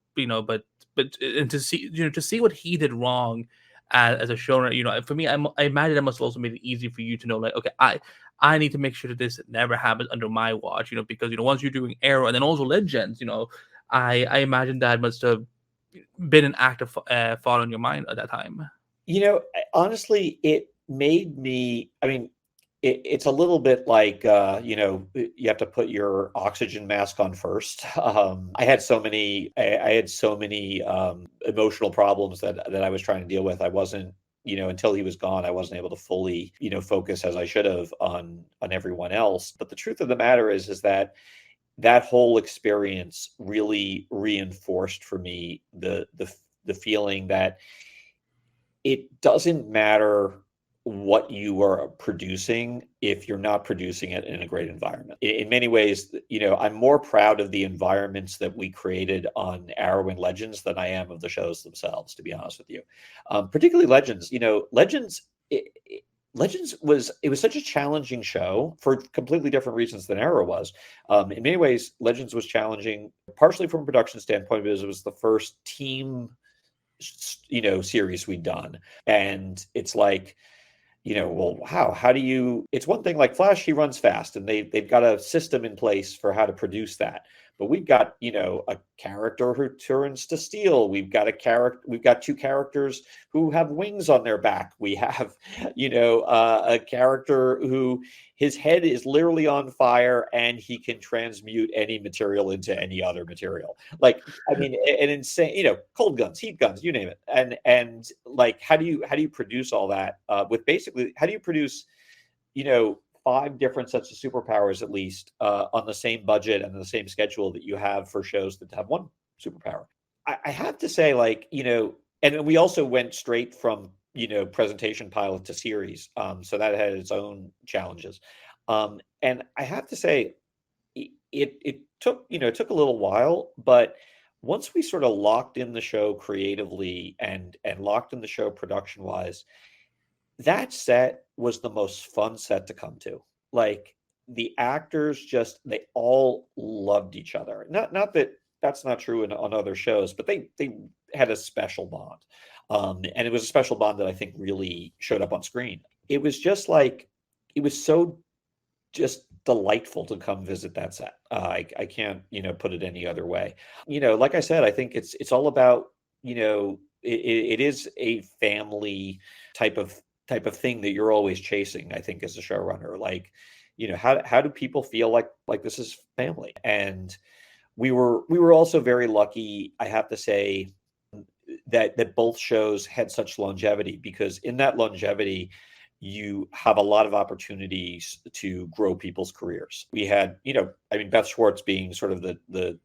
to see what he did wrong as a showrunner, for me, I imagine that must have also made it easy for you to know, like, okay, I need to make sure that this never happens under my watch, because once you're doing Arrow and then also Legends, I imagine that must have been an active thought on your mind at that time. Honestly, it made me, it's a little bit like, you have to put your oxygen mask on first. I had so many emotional problems that I was trying to deal with. I wasn't, until he was gone, I wasn't able to fully, focus as I should have on everyone else. But the truth of the matter is that whole experience really reinforced for me the feeling that it doesn't matter what you are producing if you're not producing it in a great environment. In many ways, I'm more proud of the environments that we created on Arrow and Legends than I am of the shows themselves, to be honest with you. Particularly Legends. Legends was such a challenging show for completely different reasons than Arrow was. In many ways, Legends was challenging, partially from a production standpoint, because it was the first team, series we'd done. And it's like, well, how do you, it's one thing like Flash, he runs fast and they've got a system in place for how to produce that. But we've got, a character who turns to steel. We've got two characters who have wings on their back. We have, a character who his head is literally on fire and he can transmute any material into any other material. Like, I mean, an insane, cold guns, heat guns, you name it. And like, how do you produce all that with basically, how do you produce, 5 different sets of superpowers at least on the same budget and the same schedule that you have for shows that have one superpower? I have to say, like, and we also went straight from, presentation pilot to series. So that had its own challenges. And I have to say, it took, it took a little while, but once we sort of locked in the show creatively and locked in the show production wise, that set was the most fun set to come to. Like, the actors they all loved each other. Not that that's not true on other shows, but they had a special bond. And it was a special bond that I think really showed up on screen. It was just like, it was so just delightful to come visit that set. I can't, put it any other way. Like I said, I think it's all about, it is a family type of thing that you're always chasing, I think, as a showrunner. Like, how do people feel like this is family? And we were also very lucky, I have to say, that both shows had such longevity, because in that longevity you have a lot of opportunities to grow people's careers. We had, Beth Schwartz being sort of the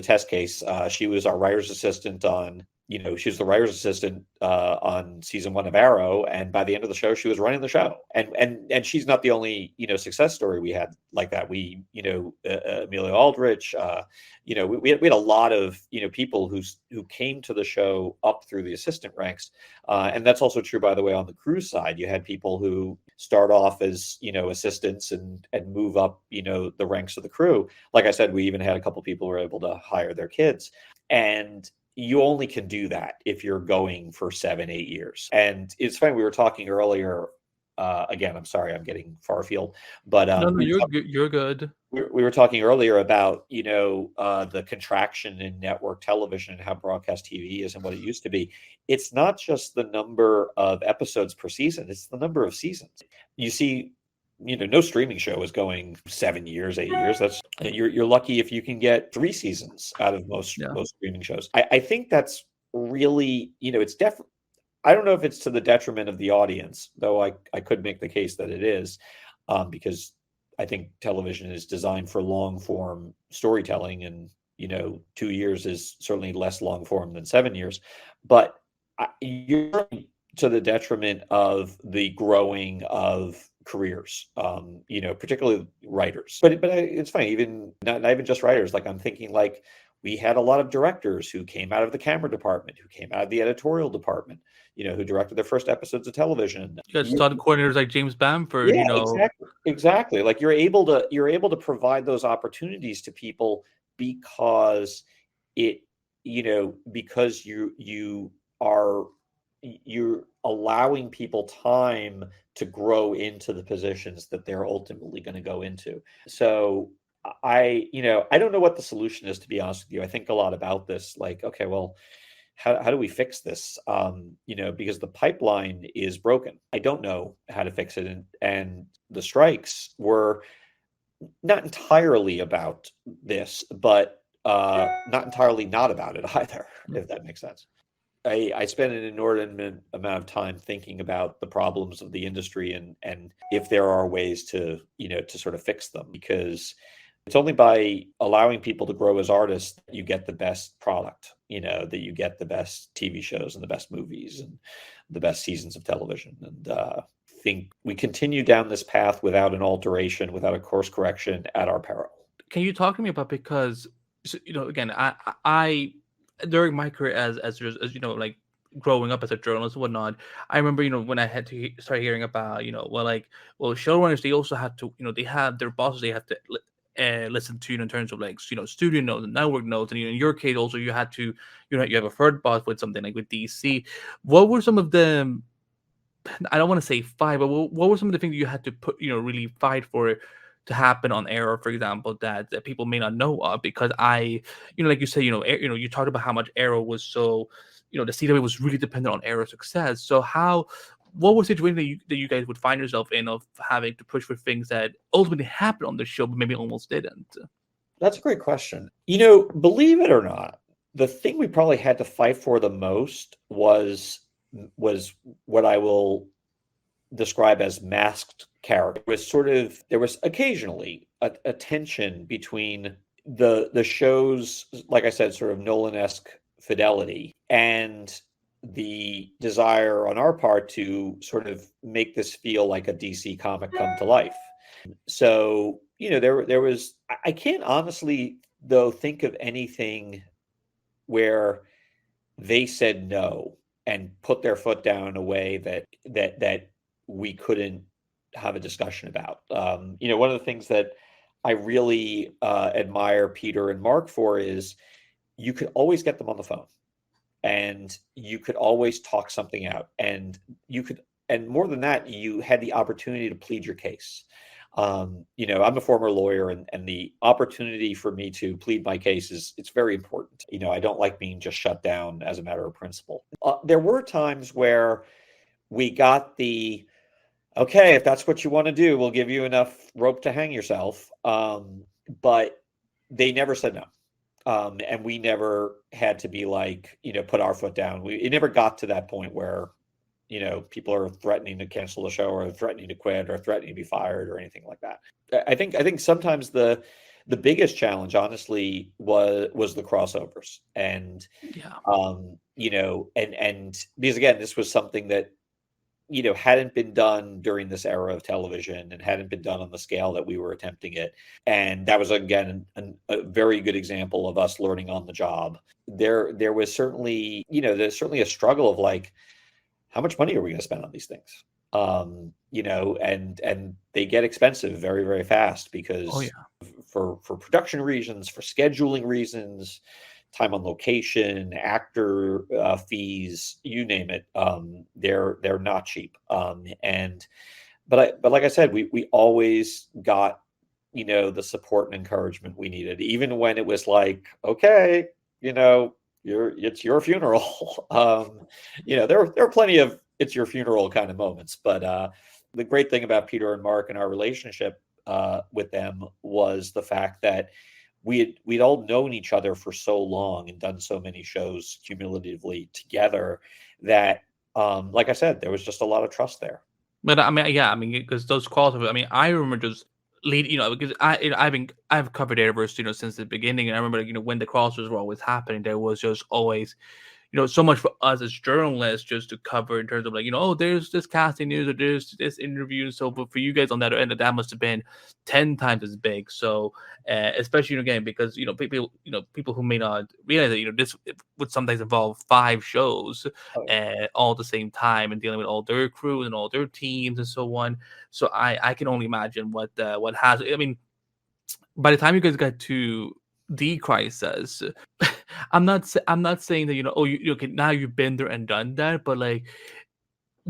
test case. She was our writer's assistant on, she was the writer's assistant on season 1 of Arrow, and by the end of the show, she was running the show. And she's not the only success story we had like that. We Amelia Aldrich, we had a lot of people who came to the show up through the assistant ranks, and that's also true, by the way, on the crew side. You had people who start off as assistants and move up the ranks of the crew. Like I said, we even had a couple people who were able to hire their kids, and you only can do that if you're going for 7-8 years. And it's funny, we were talking earlier, again, I'm sorry, I'm getting far afield, but No, you're good. We were talking earlier about, the contraction in network television and how broadcast TV is and what it used to be. It's not just the number of episodes per season, it's the number of seasons. You see, no streaming show is going 7 years, 8 years. That's you're lucky if you can get 3 seasons out of most streaming shows. I think that's really, it's definitely, I don't know if it's to the detriment of the audience, though I could make the case that it is, because I think television is designed for long form storytelling, and 2 years is certainly less long form than 7 years. But you're to the detriment of the growing of careers, particularly writers. But it's funny, even not even just writers. Like, I'm thinking, like, we had a lot of directors who came out of the camera department, who came out of the editorial department, who directed their first episodes of television. You got stunt coordinators like James Bamford. Exactly. Like, you're able to provide those opportunities to people because because you're allowing people time to grow into the positions that they're ultimately going to go into. So I don't know what the solution is, to be honest with you. I think a lot about this, like, okay, well, how do we fix this? Because the pipeline is broken. I don't know how to fix it. And the strikes were not entirely about this, but not entirely not about it either, if that makes sense. I spent an inordinate amount of time thinking about the problems of the industry and if there are ways to sort of fix them, because it's only by allowing people to grow as artists that you get the best product, that you get the best TV shows and the best movies and the best seasons of television. And I think we continue down this path without an alteration, without a course correction, at our peril. Can you talk to me about, because again, I during my career as like growing up as a journalist and whatnot, I remember when I had to start hearing about showrunners, they also have to they have their bosses they have to listen to in terms of like studio notes and network notes, and in your case also you had to you have a third boss with something like with DC. What were some of the I don't want to say fight, but what were some of the things you had to put, really fight for it to happen on Arrow, for example, that people may not know of? Because like you said, you talked about how much Arrow was so, the CW was really dependent on Arrow's success. So what was the situation that you guys would find yourself in of having to push for things that ultimately happened on the show, but maybe almost didn't? That's a great question. Believe it or not, the thing we probably had to fight for the most was what I will describe as masked character. There was occasionally a tension between the show's, like I said, sort of Nolan-esque fidelity and the desire on our part to sort of make this feel like a DC comic come to life. So, there was, I can't honestly, though, think of anything where they said no and put their foot down in a way that we couldn't have a discussion about. One of the things that I really admire Peter and Mark for is you could always get them on the phone and you could always talk something out, and more than that, you had the opportunity to plead your case. I'm a former lawyer, and the opportunity for me to plead my case it's very important. I don't like being just shut down as a matter of principle. There were times where we got okay, if that's what you want to do, we'll give you enough rope to hang yourself. But they never said no. And we never had to be like, put our foot down. It never got to that point where, people are threatening to cancel the show or threatening to quit or threatening to be fired or anything like that. I think sometimes the biggest challenge, honestly, was the crossovers. And, and because again, this was something that, hadn't been done during this era of television and hadn't been done on the scale that we were attempting it. And that was, again, a very good example of us learning on the job. There was certainly, there's certainly a struggle of like, how much money are we going to spend on these things? And they get expensive very, very fast because for production reasons, for scheduling reasons, time on location, actor fees, you name it. They're not cheap. But like I said, we always got, the support and encouragement we needed, even when it was like, okay, it's your funeral. There are plenty of it's your funeral kind of moments, but the great thing about Peter and Mark and our relationship with them was the fact that we'd all known each other for so long and done so many shows cumulatively together that, like I said, there was just a lot of trust there. But because those crossovers, I remember just because I've covered Arrowverse, since the beginning, and I remember, when the crossovers were always happening, there was just always, so much for us as journalists just to cover in terms of like, oh, there's this casting news or there's this interview. So, but for you guys on that end, that must have been 10 times as big. So, especially again, because people who may not realize that this would sometimes involve 5 shows all at the same time and dealing with all their crews and all their teams and so on. So I can only imagine what has. By the time you guys got to the Crisis, I'm not saying that okay, now you've been there and done that, but like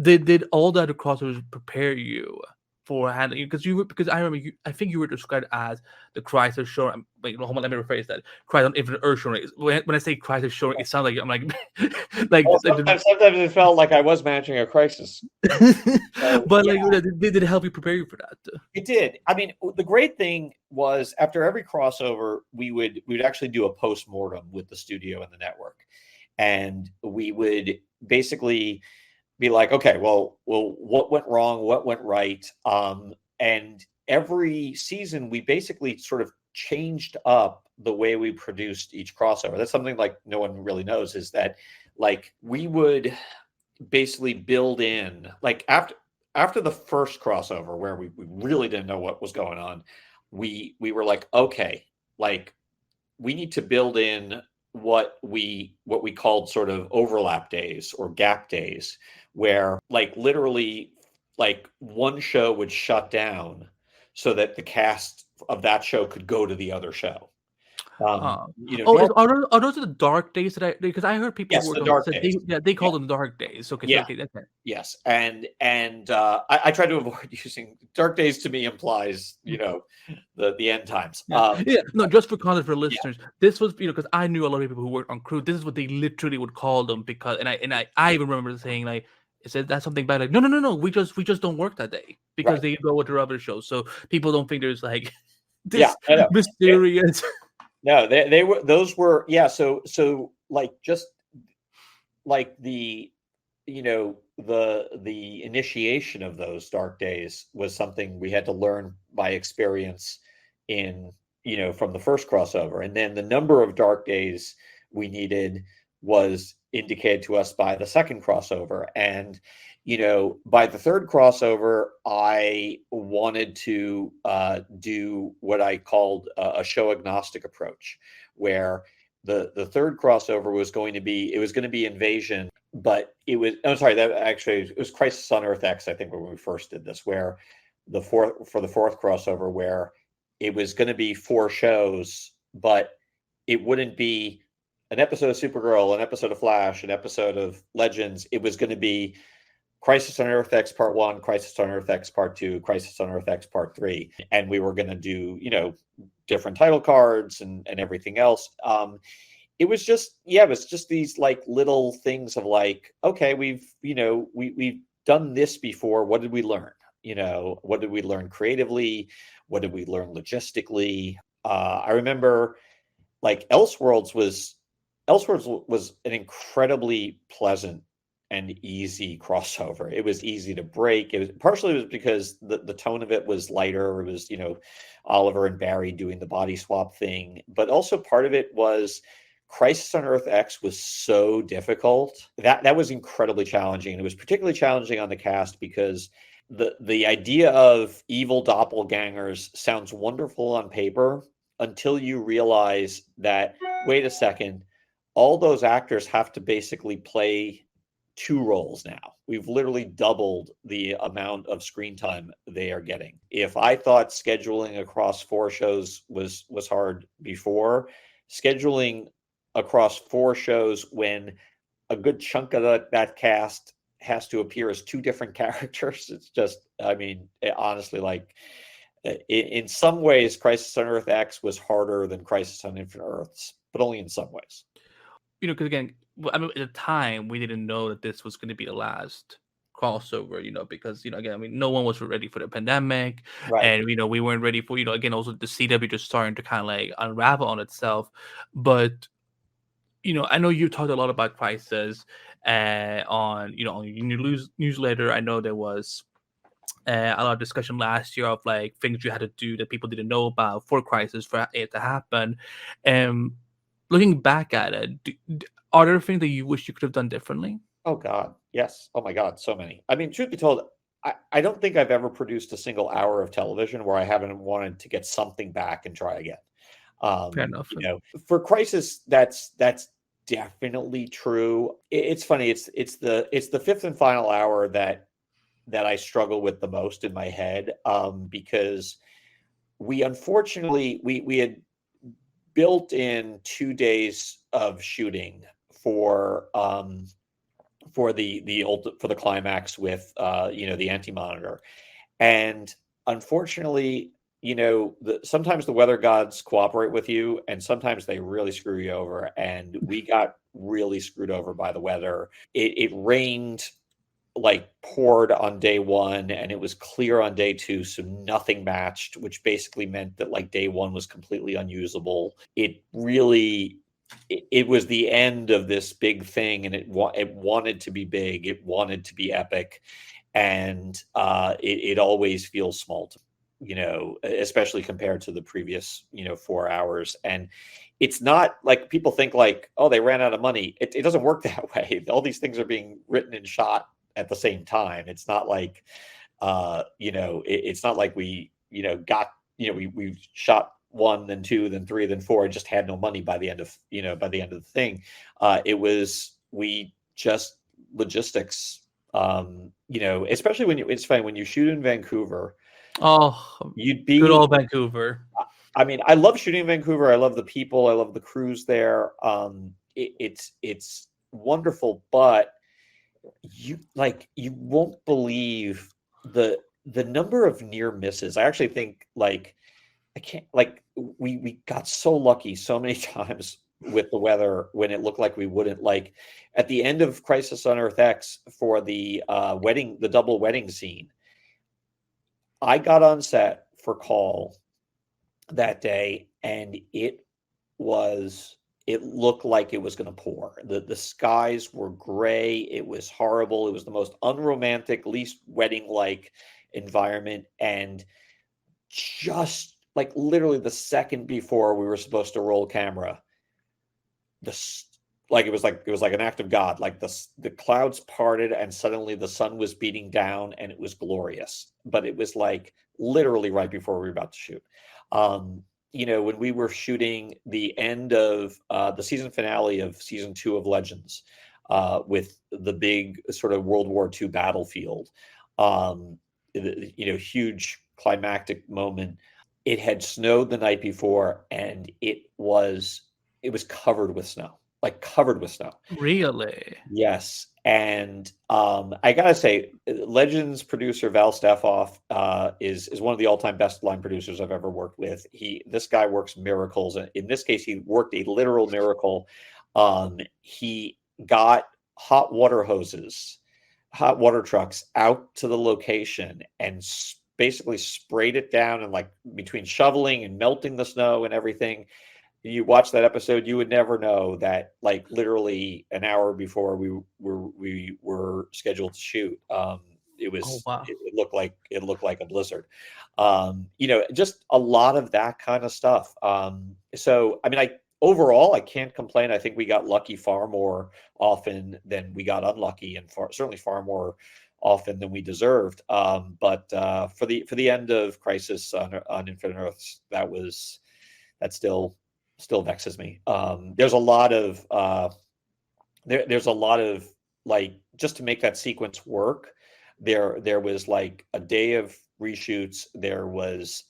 did all that crossovers prepare you for handling, because I remember I think you were described as the Crisis show. Wait, hold on, let me rephrase that. Crisis on Infinite Earth show. When I say Crisis show, it sounds like I'm like sometimes it felt like I was managing a crisis. But did it help you prepare you for that? It did. The great thing was after every crossover, we would actually do a post-mortem with the studio and the network, and we would basically be like, okay, well, what went wrong? What went right? And every season, we basically sort of changed up the way we produced each crossover. That's something like no one really knows, is that like we would basically build in, like after the first crossover where we really didn't know what was going on, we were like, okay, like we need to build in what we called sort of overlap days or gap days, where like literally like one show would shut down so that the cast of that show could go to the other show. Are those the dark days that because I heard people Yes, who the were dark said days. they call them dark days. Okay, so Yeah. okay, that's it. Yes, and I try to avoid using dark days. To me, implies the end times. No, just for context for Yeah. listeners, this was because I knew a lot of people who worked on crew. This is what they literally would call them because, I even remember saying like, "Is it that's something bad?" Like, no, we just don't work that day because Right. they go with their other shows, so people don't think there's like Yeah, this I know. mysterious. No, they were those were So like just like the the initiation of those dark days was something we had to learn by experience in from the first crossover, and then the number of dark days we needed was indicated to us by the second crossover. And by the third crossover, I wanted to do what I called a show agnostic approach, where the third crossover was going to be Invasion, but it was Crisis on Earth X, I think, when we first did this, where the fourth crossover, where it was going to be 4 shows, but it wouldn't be an episode of Supergirl, an episode of Flash, an episode of Legends. It was going to be Crisis on Earth X Part 1, Crisis on Earth X Part 2, Crisis on Earth X Part 3. And we were going to do, different title cards and everything else. It was just these like little things of like, okay, we've done this before. What did we learn? What did we learn creatively? What did we learn logistically? I remember like Elseworlds was an incredibly pleasant and easy crossover. It was easy to break. It was because the tone of it was lighter. It was, Oliver and Barry doing the body swap thing, but also part of it was Crisis on Earth X was so difficult. That was incredibly challenging. And it was particularly challenging on the cast because the idea of evil doppelgangers sounds wonderful on paper until you realize that, wait a second, all those actors have to basically play 2 roles now. We've literally doubled the amount of screen time they are getting. If I thought scheduling across 4 shows was hard before, scheduling across 4 shows when a good chunk of that cast has to appear as 2 different characters, it's just, honestly, like, in some ways, Crisis on Earth X was harder than Crisis on Infinite Earths, but only in some ways. Because again, at the time we didn't know that this was going to be the last crossover, because again, no one was ready for the pandemic, Right. and we weren't ready for again, also the CW just starting to kind of like unravel on itself. But I know you talked a lot about Crisis on on your newsletter. I know there was a lot of discussion last year of like things you had to do that people didn't know about for Crisis for it to happen. Looking back at it, are there things that you wish you could have done differently? Oh God, yes. Oh my God, so many. Truth be told, I don't think I've ever produced a single hour of television where I haven't wanted to get something back and try again. Fair enough. For Crisis, that's definitely true. It's funny. It's the 5th and final hour that I struggle with the most in my head, because we unfortunately we had built in 2 days of shooting for the climax with the Anti-Monitor, and unfortunately, sometimes the weather gods cooperate with you, and sometimes they really screw you over. And we got really screwed over by the weather. It rained, like poured on day 1, and it was clear on day 2, so nothing matched, which basically meant that like day 1 was completely unusable. It was the end of this big thing, and it wanted to be big, it wanted to be epic, and it always feels small to especially compared to the previous 4 hours. And it's not like people think like, oh, they ran out of money. It doesn't work that way. All these things are being written and shot at the same time. It's not like it's not like we we shot 1, then 2, then 3, then 4, and just had no money by the end of the thing. It was, we just logistics, especially it's funny when you shoot in Vancouver. Oh, You'd be good old Vancouver. I mean, I love shooting in Vancouver. I love the people. I love the crews there. It's wonderful, but you won't believe the number of near misses. I actually think I can't we got so lucky so many times with the weather when it looked like we wouldn't. Like at the end of Crisis on Earth X for the the double wedding scene, I got on set for call that day and it looked like it was going to pour. The skies were gray. It was horrible. It was the most unromantic, least wedding like environment. And just like literally the second before we were supposed to roll camera, it was like an act of God. Like the clouds parted and suddenly the sun was beating down and it was glorious. But it was like literally right before we were about to shoot. When we were shooting the end of the season finale of season 2 of Legends, with the big sort of World War II battlefield, huge climactic moment. It had snowed the night before, and it was covered with snow, like covered with snow. Really? Yes. And I gotta say, Legends producer Val Stefoff is one of the all-time best line producers I've ever worked with. This guy works miracles. In this case, he worked a literal miracle. He got hot water trucks out to the location and basically sprayed it down, and like between shoveling and melting the snow and everything. You watch that episode, you would never know that like literally an hour before we were scheduled to shoot, it was Oh, wow. it looked like a blizzard. Just a lot of that kind of stuff. So I mean, overall I can't complain. I think we got lucky far more often than we got unlucky, and certainly far more often than we deserved. But for the end of Crisis on Infinite Earths, that still vexes me. There's a lot of there's a lot of like, just to make that sequence work, there was like a day of reshoots. There's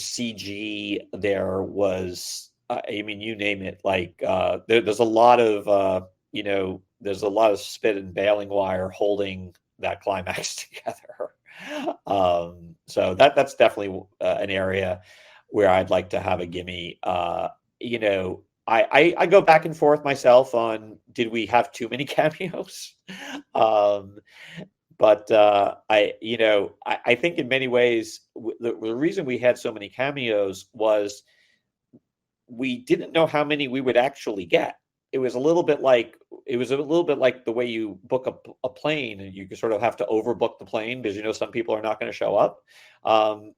CG. There was I mean, you name it. Like there's a lot of there's a lot of spit and baling wire holding that climax together. So that's definitely an area where I'd like to have a gimme. I go back and forth myself on, did we have too many cameos? But I think in many ways the reason we had so many cameos was we didn't know how many we would actually get. It was a little bit like the way you book a plane, and you sort of have to overbook the plane because some people are not going to show up.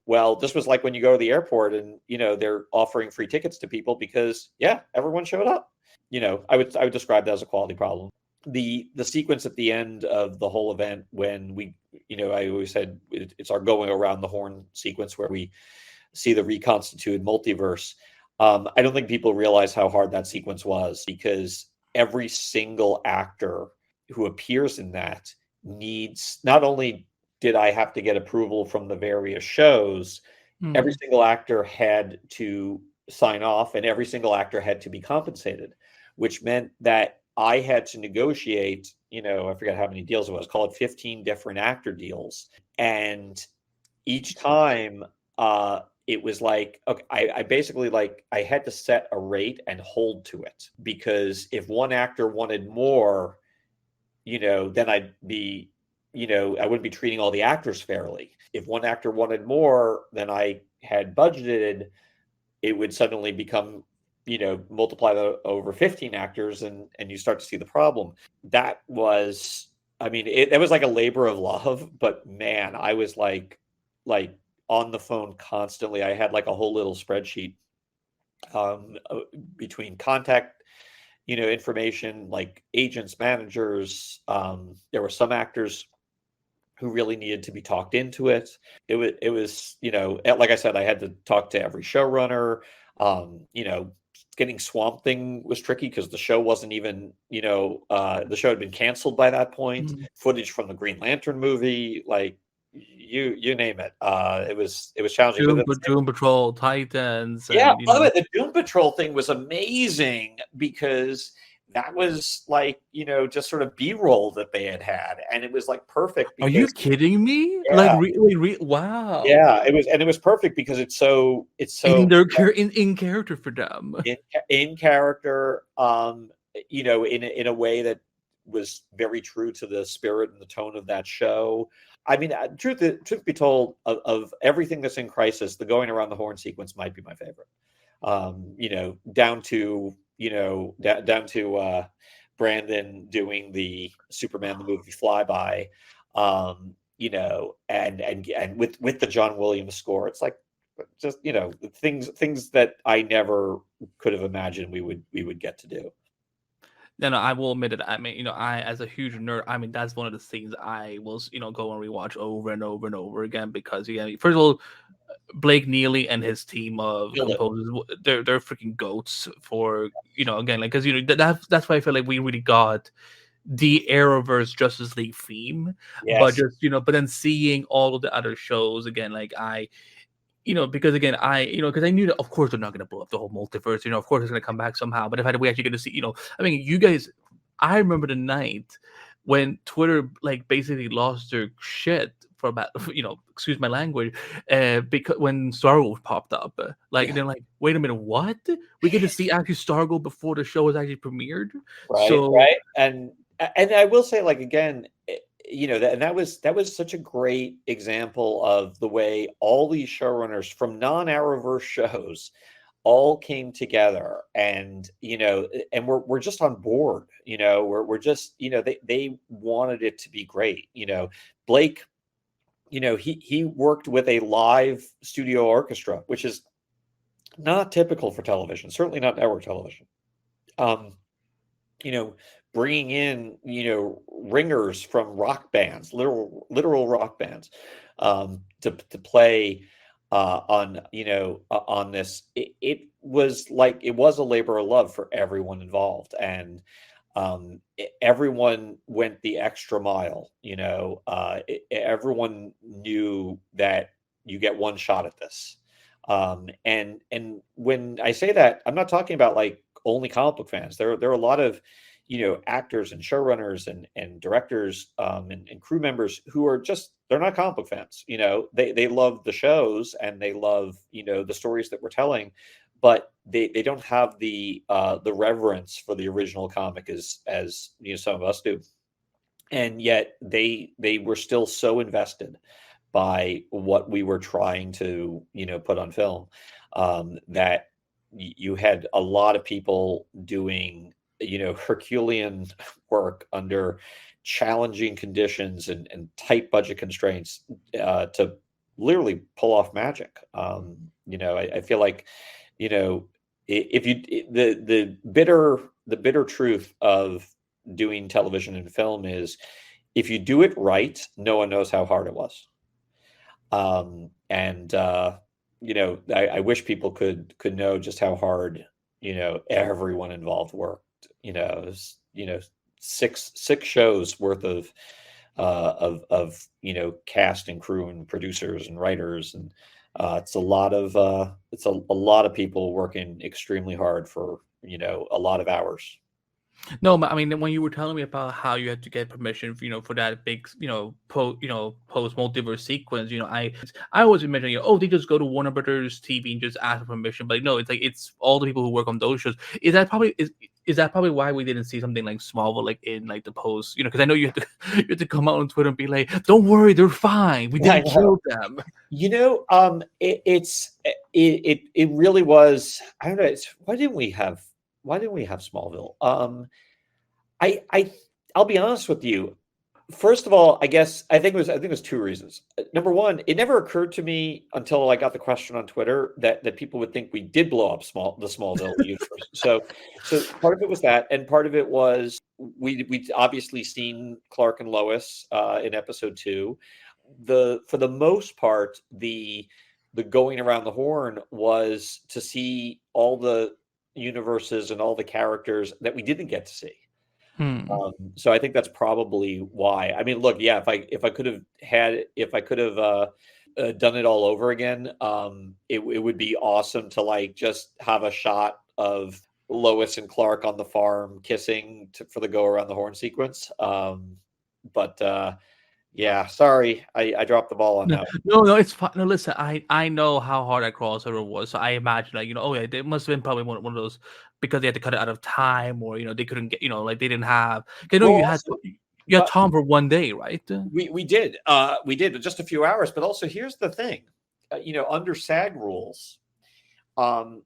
Well, this was like when you go to the airport and they're offering free tickets to people because everyone showed up. I would describe that as a quality problem. The sequence at the end of the whole event, when I always said it's our going around the horn sequence where we see the reconstituted multiverse. I don't think people realize how hard that sequence was, because every single actor who appears in that needs, not only did I have to get approval from the various shows, every single actor had to sign off, and every single actor had to be compensated, which meant that I had to negotiate, I forget how many deals it was, call it 15 different actor deals. And each time, it was like, okay, I basically I had to set a rate and hold to it, because if one actor wanted more, then I'd be, I wouldn't be treating all the actors fairly. If one actor wanted more than I had budgeted, it would suddenly become, multiply that over 15 actors, and you start to see the problem. That was, I mean, it was like a labor of love, but man, I was like on the phone constantly. I had like a whole little spreadsheet between contact, information, like agents, managers. There were some actors who really needed to be talked into it. It was, like I said, I had to talk to every showrunner. Getting Swamp Thing was tricky because the show wasn't even, the show had been canceled by that point. Footage from the Green Lantern movie, you name it. It was challenging. Doom Patrol, Titans, Yeah, and by the way, the Doom Patrol thing was amazing because that was like, just sort of B-roll that they had, and it was like perfect are you because kidding me? yeah, Like really, wow. yeah, it was perfect because it's so in their in character for them. in character, in a way that was very true to the spirit and the tone of that show. I mean, truth be told, of everything that's in Crisis, the going around the horn sequence might be my favorite. Down to Brandon doing the Superman the movie flyby, and with the John Williams score, it's like just things that I never could have imagined we would get to do. No, I will admit it. I mean, I, as a huge nerd, I mean, that's one of the scenes I will, go and rewatch over and over and over again because, first of all, Blake Neely and his team of composers, they're freaking goats for, again, like, because, that's why I feel like we really got the Arrowverse Justice League theme, but just, but then seeing all of the other shows again, like because again, because I knew that of course they're not going to blow up the whole multiverse. Of course it's going to come back somehow. But if we actually get to see, I mean, you guys, I remember the night when Twitter like basically lost their shit for about, excuse my language, because when Stargirl popped up, they're like, wait a minute, what? We get to see actually Stargirl before the show was actually premiered, right? And I will say, like, again, that was such a great example of the way all these showrunners from non-Arrowverse shows all came together, and and we're just on board. We're just they wanted it to be great. Blake, he worked with a live studio orchestra, which is not typical for television, certainly not network television. Bringing in, ringers from rock bands, literal rock bands, to play on this. It was a labor of love for everyone involved, and everyone went the extra mile. Everyone knew that you get one shot at this. And when I say that, I'm not talking about like only comic book fans. There are a lot of actors and showrunners and directors, and crew members who are just, they're not comic book fans. They love the shows and they love the stories that we're telling, but they don't have the reverence for the original comic as some of us do, and yet they were still so invested by what we were trying to put on film, that you had a lot of people doing Herculean work under challenging conditions and tight budget constraints, to literally pull off magic. I feel like if you the bitter truth of doing television and film is, if you do it right, no one knows how hard it was. I wish people could know just how hard everyone involved worked. Six shows worth of cast and crew and producers and writers, and it's a lot of people working extremely hard for a lot of hours. No, but I mean, when you were telling me about how you had to get permission, for that big, post multiverse sequence, I always imagine, they just go to Warner Brothers TV and just ask for permission. But no, it's like it's all the people who work on those shows. Is that probably why we didn't see something like Smallville, like in like the post? Because I know you have to come out on Twitter and be like, "Don't worry, they're fine. We didn't kill them." It really was. I don't know. Why didn't we have Smallville? I'll be honest with you. First of all, I think it was two reasons. Number one, it never occurred to me until I got the question on Twitter that people would think we did blow up the Smallville universe. So part of it was that, and part of it was we obviously seen Clark and Lois in episode 2. For the most part, the going around the horn was to see all the universes and all the characters that we didn't get to see. So I think that's probably why. I mean, look, yeah, if I could have done it all over again, it would be awesome to like just have a shot of Lois and Clark on the farm kissing for the go around the horn sequence. But yeah, sorry, I dropped the ball on No, that. no, it's fine. No, listen, I know how hard that crossover was, so I imagine, like, oh yeah, it must have been probably one of those, because they had to cut it out of time, or they couldn't get, like they didn't have. I know Well, you had also, Tom for one day, right? we did just a few hours, but also here's the thing, under SAG rules, um,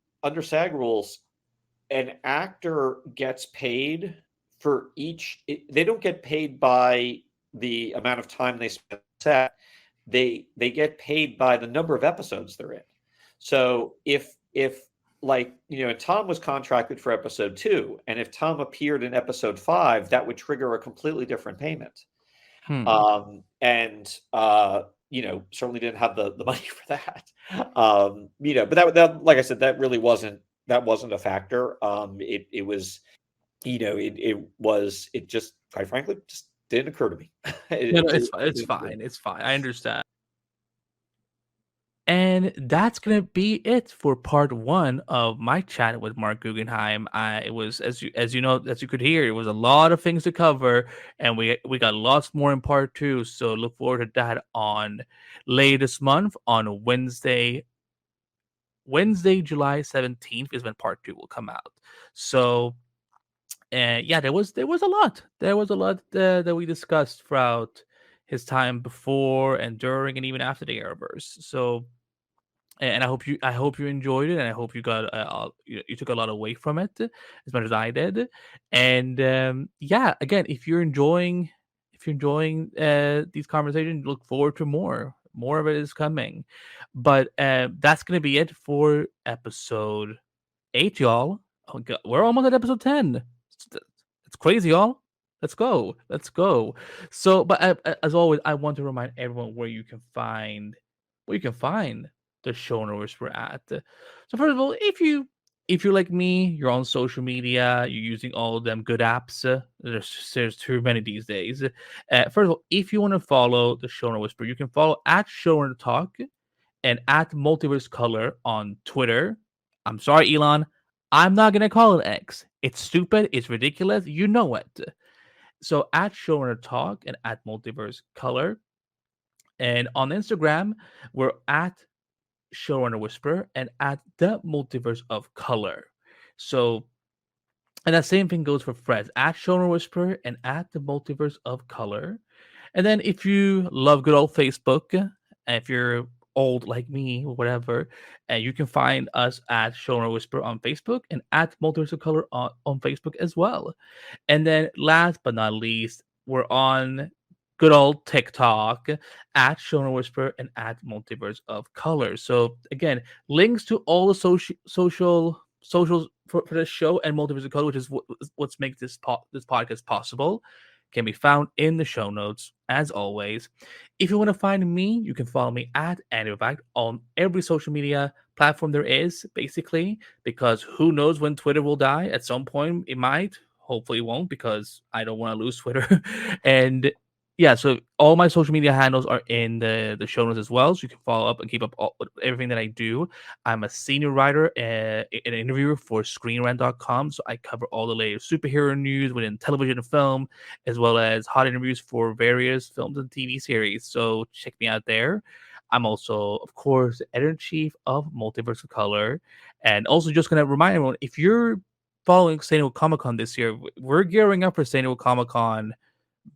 an actor gets paid for they don't get paid by the amount of time they spend on set. They get paid by the number of episodes they're in. So if like, Tom was contracted for episode 2, and if Tom appeared in episode 5, that would trigger a completely different payment. And certainly didn't have the money for that. But that, like I said, that really wasn't a factor. It was, it just, quite frankly, just didn't occur to me. It's fine. It's fine. I understand. And that's gonna be it for part 1 of my chat with Marc Guggenheim. It was, as you could hear, it was a lot of things to cover, and we got lots more in part 2. So look forward to that on later this month, on Wednesday, July 17th is when part 2 will come out. So, and yeah, there was a lot. There was a lot that we discussed throughout his time before and during and even after the Arrowverse. So, and I hope you enjoyed it, and I hope you got you took a lot away from it, as much as I did. And yeah, again, if you're enjoying these conversations, look forward to more. More of it is coming. But that's gonna be it for episode 8, y'all. Oh, God, we're almost at episode 10. It's crazy, y'all. Let's go. Let's go. So, but as always, I want to remind everyone where you can find the Showrunner Whisperer at. So first of all, if you're like me, you're on social media, you're using all of them good apps. There's too many these days. First of all, if you want to follow the Showrunner Whisperer, you can follow at Showrunner Talk and at Multiverse Color on Twitter. I'm sorry, Elon. I'm not gonna call it X. It's stupid. It's ridiculous. You know it. So at Showrunner Talk and at Multiverse Color, and on Instagram, we're at Showrunner Whisperer and at the Multiverse of Color. So, and that same thing goes for Threads at Showrunner Whisperer and at the Multiverse of Color. And then if you love good old Facebook, and if you're old like me or whatever, and you can find us at Showrunner Whisperer on Facebook and at Multiverse of Color on Facebook as well. And then last but not least, we're on good old TikTok at Showrunner Whisperer and at Multiverse of Color. So again, links to all the socials for the show and Multiverse of Color, which is what's makes this podcast possible, can be found in the show notes, as always. If you want to find me, you can follow me at Andy Behbakht on every social media platform there is, basically, because who knows when Twitter will die. At some point, it might. Hopefully, it won't, because I don't want to lose Twitter. And yeah, so all my social media handles are in the show notes as well, so you can follow up and keep up with everything that I do. I'm a senior writer and an interviewer for ScreenRant.com, so I cover all the latest superhero news within television and film, as well as hot interviews for various films and TV series. So check me out there. I'm also, of course, the editor-in-chief of Multiverse of Color, and also just going to remind everyone, if you're following San Diego Comic-Con this year, we're gearing up for San Diego Comic-Con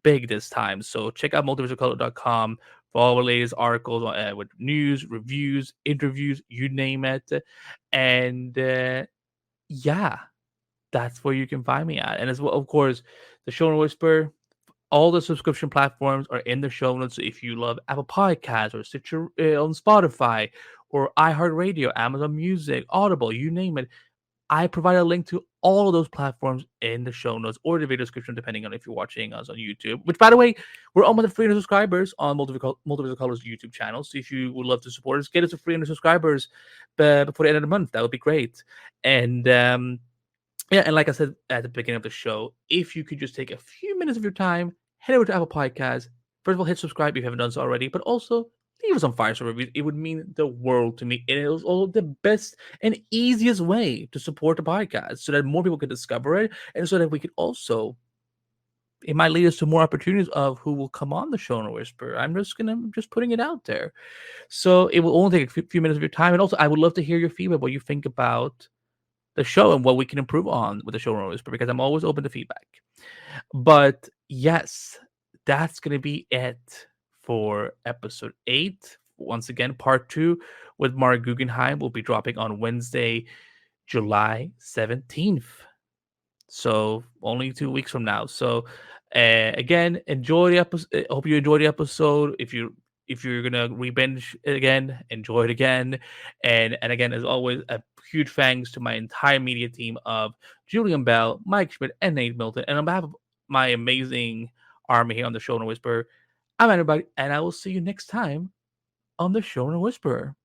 big this time. So check out multiverseofcolor.com for all the latest articles with news, reviews, interviews, you name it. And yeah, that's where you can find me at. And as well, of course, the Showrunner Whisperer, all the subscription platforms are in the show notes. So if you love Apple Podcasts or Stitcher on Spotify or iHeartRadio, Amazon Music, Audible, you name it, I provide a link to all of those platforms in the show notes or the video description, depending on if you're watching us on YouTube. Which, by the way, we're almost at 300 subscribers on Multiverse of Color's YouTube channel. So if you would love to support us, get us to 300 subscribers before the end of the month. That would be great. And Yeah, and like I said at the beginning of the show, if you could just take a few minutes of your time, head over to Apple Podcasts. First of all, hit subscribe if you haven't done so already, but also leave us some 5-star reviews. It would mean the world to me. And it was all the best and easiest way to support the podcast so that more people could discover it, and so that we could also, it might lead us to more opportunities of who will come on the Showrunner Whisperer. I'm just putting it out there. So it will only take a few minutes of your time. And also, I would love to hear your feedback, what you think about the show and what we can improve on with the Showrunner Whisperer, because I'm always open to feedback. But yes, that's going to be it for episode 8. Once again, part 2 with MARC Guggenheim will be dropping on Wednesday, July 17th. So only 2 weeks from now. So again, enjoy the episode. Hope you enjoy the episode. If you're gonna re-binge it again, enjoy it again. And again, as always, a huge thanks to my entire media team of Julian Bell, Mike Schmidt, and Nate Milton. And on behalf of my amazing army here on the Showrunner Whisperer, I'm everybody, and I will see you next time on the Showrunner Whisperer.